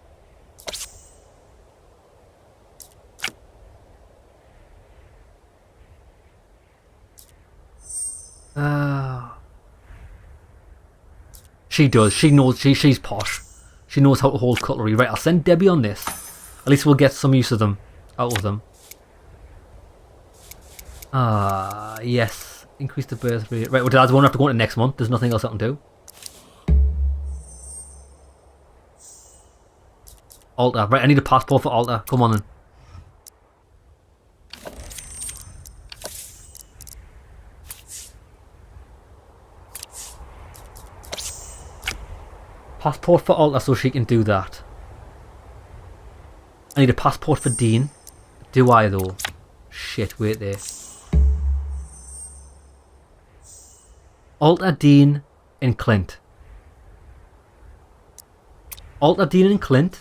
She does. She knows. She's posh. She knows how to hold cutlery. Right, I'll send Debbie on this. At least we'll get some use of them. Out of them. Yes. Increase the birth rate. Right, well, Dad's won't have to go into next month. There's nothing else I can do. Alta. Right, I need a passport for Alta. Come on then. Passport for Alta so she can do that. I need a passport for Dean. Do I though? Shit, wait there. Alta, Dean, and Clint. Alta, Dean, and Clint.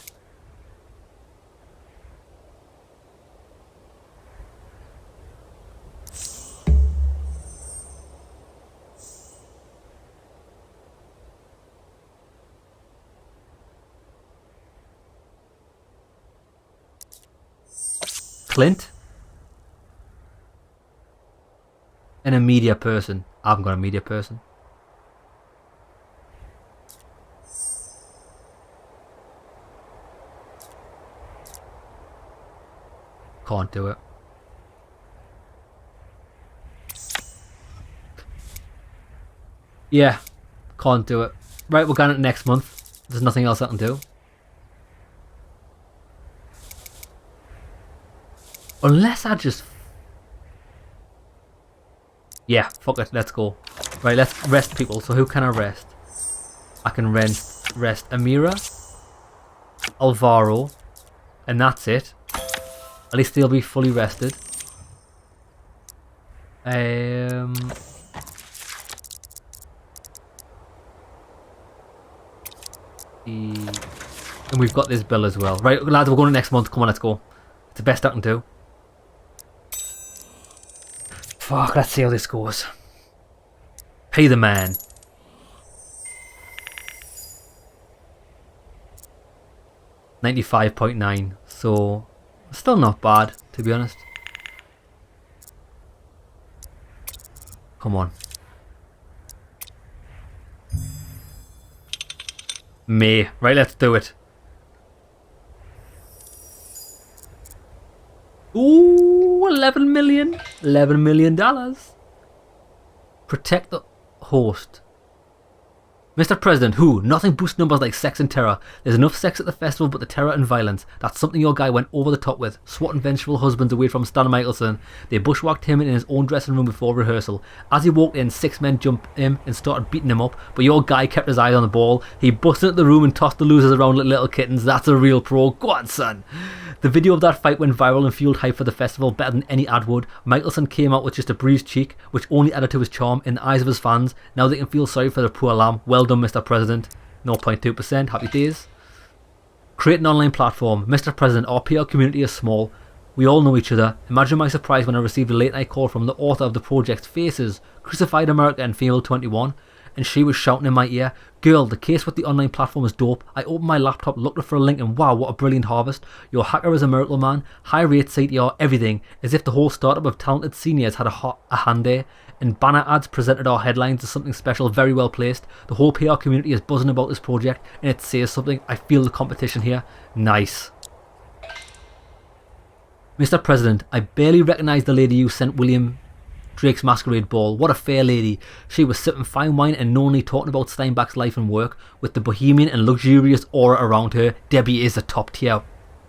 Clint. And a media person. I haven't got a media person. Can't do it. Yeah, can't do it. Right, we're going it next month. There's nothing else I can do. Unless I just... Yeah, fuck it, let's go. Right, let's rest people. So who can I rest? I can rest Amira, Alvaro, and that's it. At least they'll be fully rested. And we've got this bill as well. Right, lads, we're going to next month. Come on, let's go. It's the best I can do. Fuck, let's see how this goes. Pay the man. $95.9. So, still not bad, to be honest. Come on. May. Right, let's do it. Ooh, 11 million. $11 million. Protect the host. Mr. President, who? Nothing boosts numbers like sex and terror. There's enough sex at the festival, but the terror and violence. That's something your guy went over the top with. Swatting vengeful husbands away from Stan Michelson. They bushwhacked him in his own dressing room before rehearsal. As he walked in, 6 men jumped him and started beating him up, but your guy kept his eyes on the ball. He busted into the room and tossed the losers around like little kittens. That's a real pro. Go on, son. The video of that fight went viral and fueled hype for the festival better than any ad would. Michelson came out with just a bruised cheek, which only added to his charm in the eyes of his fans. Now they can feel sorry for the poor lamb. Well done, Mr. President. 0.2%. Happy days. Create an online platform. Mr. President, our PR community is small. We all know each other. Imagine my surprise when I received a late night call from the author of the project's Faces, Crucified America and Female 21. And she was shouting in my ear, "Girl, the case with the online platform is dope." I opened my laptop, looked for a link, and wow, what a brilliant harvest. Your hacker is a miracle, man. High rate, CTR, everything. As if the whole startup of talented seniors had a hand there. And banner ads presented our headlines as something special, very well placed. The whole PR community is buzzing about this project, and it says something. I feel the competition here. Nice. Mr. President, I barely recognise the lady you sent William Drake's masquerade ball. What a fair lady. She was sipping fine wine and knowingly talking about Steinbach's life and work with the bohemian and luxurious aura around her. Debbie is a top tier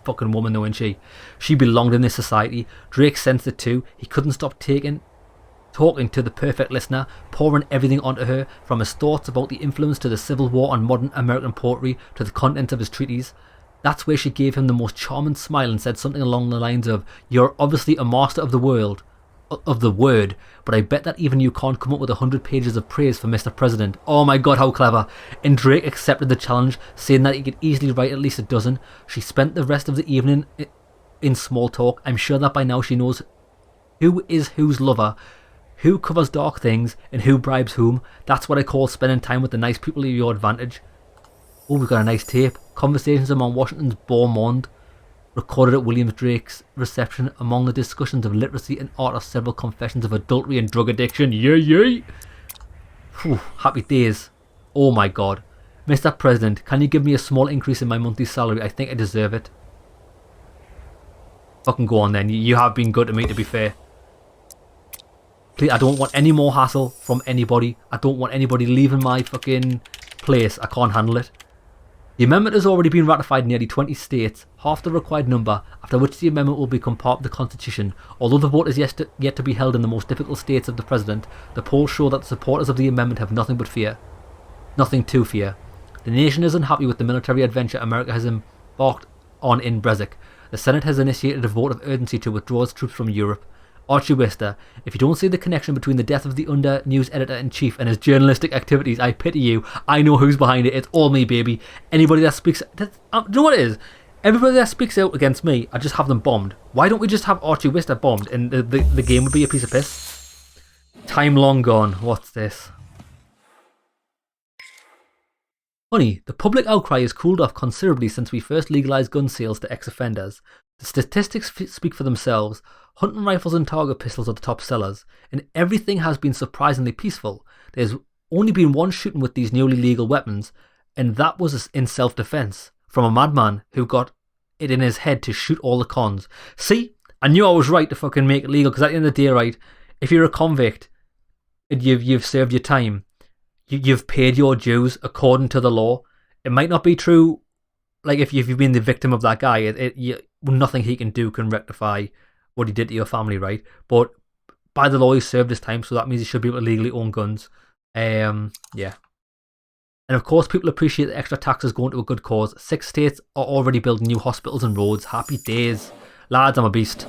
fucking woman though, isn't she? She belonged in this society. Drake sensed it too. He couldn't stop talking to the perfect listener, pouring everything onto her, from his thoughts about the influence to the Civil War on modern American poetry to the content of his treaties. That's where she gave him the most charming smile and said something along the lines of, "You're obviously a master of the world, of the word, but I bet that even you can't come up with 100 pages of praise for Mr. President." Oh my god, how clever. And Drake accepted the challenge, saying that he could easily write at least a dozen. She spent the rest of the evening in small talk. I'm sure that by now she knows who is whose lover, who covers dark things, and who bribes whom. That's what I call spending time with the nice people to your advantage. Oh, we've got a nice tape. Conversations among Washington's beau monde, recorded at William Drake's reception. Among the discussions of literacy and art are several confessions of adultery and drug addiction. Yay, yay! Whew, happy days. Oh my god. Mr. President, can you give me a small increase in my monthly salary? I think I deserve it. Fucking go on then. You have been good to me, to be fair. Please, I don't want any more hassle from anybody. I don't want anybody leaving my fucking place. I can't handle it. The amendment has already been ratified in nearly 20 states, half the required number, after which the amendment will become part of the Constitution. Although the vote is yet to be held in the most difficult states of the President, the polls show that the supporters of the amendment have nothing but fear. Nothing to fear. The nation is unhappy with the military adventure America has embarked on in Brexit. The Senate has initiated a vote of urgency to withdraw its troops from Europe. Archie Wister, if you don't see the connection between the death of the under news editor-in-chief and his journalistic activities, I pity you. I know who's behind it. It's all me, baby. Anybody that speaks... do you know what it is? Everybody that speaks out against me, I just have them bombed. Why don't we just have Archie Wister bombed and the game would be a piece of piss? Time long gone. What's this? Honey, the public outcry has cooled off considerably since we first legalised gun sales to ex-offenders. The statistics speak for themselves. Hunting rifles and target pistols are the top sellers, and everything has been surprisingly peaceful. There's only been one shooting with these newly legal weapons, and that was in self-defense, from a madman who got it in his head to shoot all the cons. See, I knew I was right to fucking make it legal, because at the end of the day, right, if you're a convict and you've served your time, you've paid your dues according to the law. It might not be true, like if you've been the victim of that guy, nothing he can do can rectify what he did to your family, right? But by the law, he served his time, so that means he should be able to legally own guns. Yeah. And of course, people appreciate the extra taxes going to a good cause. 6 states are already building new hospitals and roads. Happy days. Lads, I'm a beast.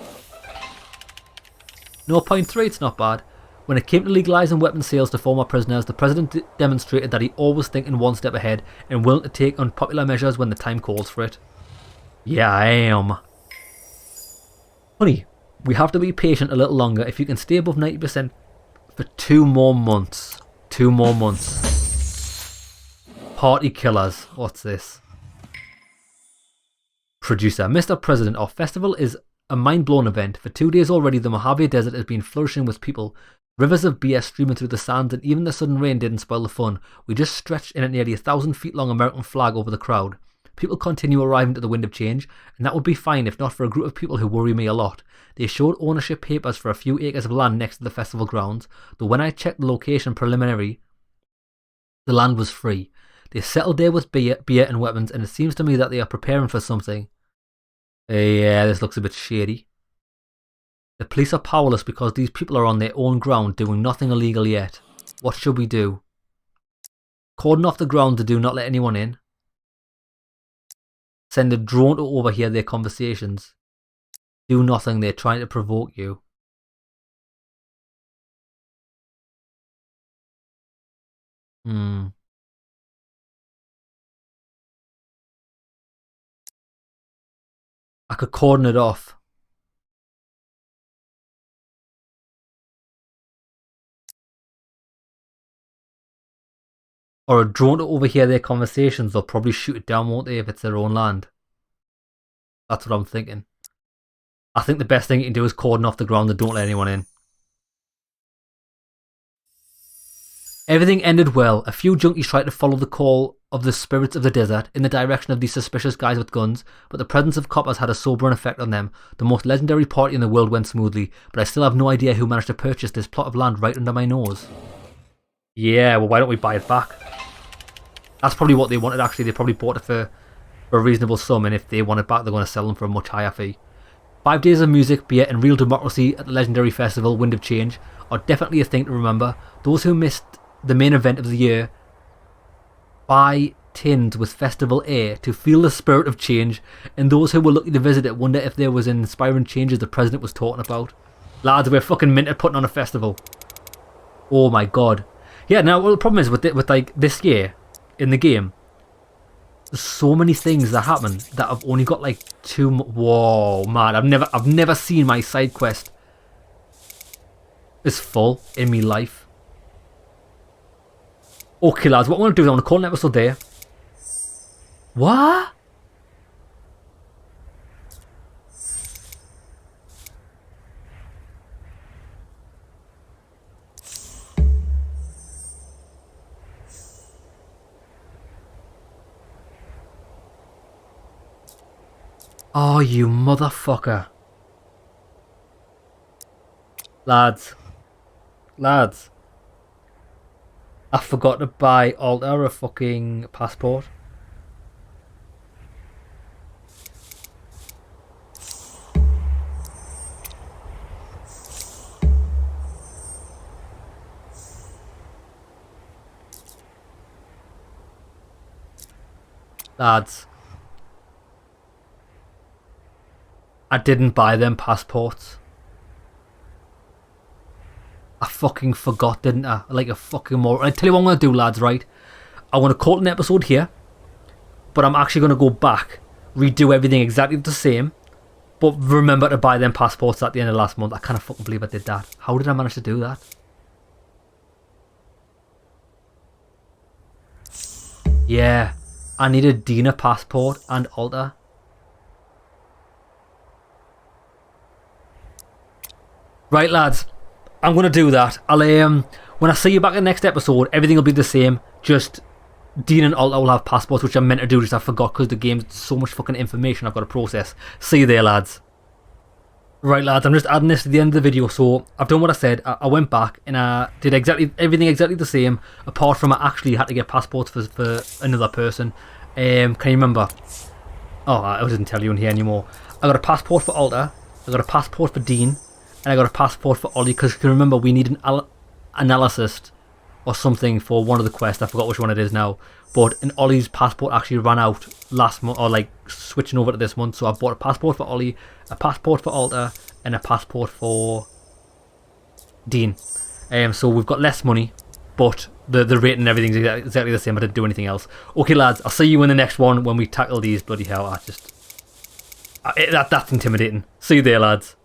0.3, it's not bad. When it came to legalising weapons sales to former prisoners, the President demonstrated that he always thinking one step ahead and willing to take unpopular measures when the time calls for it. Yeah, I am. Honey, we have to be patient a little longer. If you can stay above 90% for 2 more months. 2 more months. Party killers. What's this? Producer. Mr. President, our festival is a mind-blown event. For 2 days already, the Mojave Desert has been flourishing with people. Rivers of beer streaming through the sands, and even the sudden rain didn't spoil the fun. We just stretched in a nearly 1,000 feet long American flag over the crowd. People continue arriving to the wind of change, and that would be fine if not for a group of people who worry me a lot. They showed ownership papers for a few acres of land next to the festival grounds, though when I checked the location preliminary, the land was free. They settled there with beer and weapons, and it seems to me that they are preparing for something. Yeah, this looks a bit shady. The police are powerless because these people are on their own ground doing nothing illegal yet. What should we do? Cordon off the ground to do not let anyone in. Send a drone to overhear their conversations. Do nothing, they're trying to provoke you. I could cordon it off. Or a drone to overhear their conversations. They'll probably shoot it down, won't they, if it's their own land? That's what I'm thinking. I think the best thing you can do is cordon off the ground and don't let anyone in. Everything ended well. A few junkies tried to follow the call of the spirits of the desert in the direction of these suspicious guys with guns, but the presence of coppers had a sobering effect on them. The most legendary party in the world went smoothly, but I still have no idea who managed to purchase this plot of land right under my nose. Yeah, well, why don't we buy it back? That's probably what they wanted, actually. They probably bought it for a reasonable sum, and if they want it back, they're going to sell them for a much higher fee. 5 days of music, beer, and real democracy at the legendary festival Wind of Change are definitely a thing to remember. Those who missed the main event of the year buy tins with festival air to feel the spirit of change, and those who were lucky to visit it wonder if there was inspiring changes the president was talking about. Lads, we're fucking minted putting on a festival. Oh my god. Yeah, now well, the problem is with like this year in the game, there's so many things that happen that I've only got like whoa, man, I've never seen my side quest this full in me life. Okay, lads, what I want to do is I want to call an episode there. What? Oh, you motherfucker. Lads. I forgot to buy Alter a fucking passport. Lads. I didn't buy them passports. I fucking forgot, didn't I? Like a fucking moron. I tell you what I'm going to do, lads, right? I want to call an episode here, but I'm actually going to go back, redo everything exactly the same, but remember to buy them passports at the end of last month. I can't fucking believe I did that. How did I manage to do that? Yeah, I need a Dina passport and Alter. Right, lads. I'm going to do that. I'll when I see you back in the next episode, everything will be the same. Just Dean and Alta will have passports, which I meant to do, just I forgot because the game's so much fucking information I've got to process. See you there, lads. Right, lads, I'm just adding this to the end of the video. So I've done what I said. I went back and I did everything exactly the same, apart from I actually had to get passports for another person. Can you remember? Oh, I didn't tell you in here anymore. I got a passport for Alta. I got a passport for Dean. And I got a passport for Ollie, because you can remember we need an analyst or something for one of the quests. I forgot which one it is now. But Ollie's passport actually ran out last month, or like switching over to this month. So I bought a passport for Ollie, a passport for Alta, and a passport for Dean. So we've got less money, but the rate and everything's exactly the same. I didn't do anything else. Okay, lads, I'll see you in the next one when we tackle these. Bloody hell, that's intimidating. See you there, lads.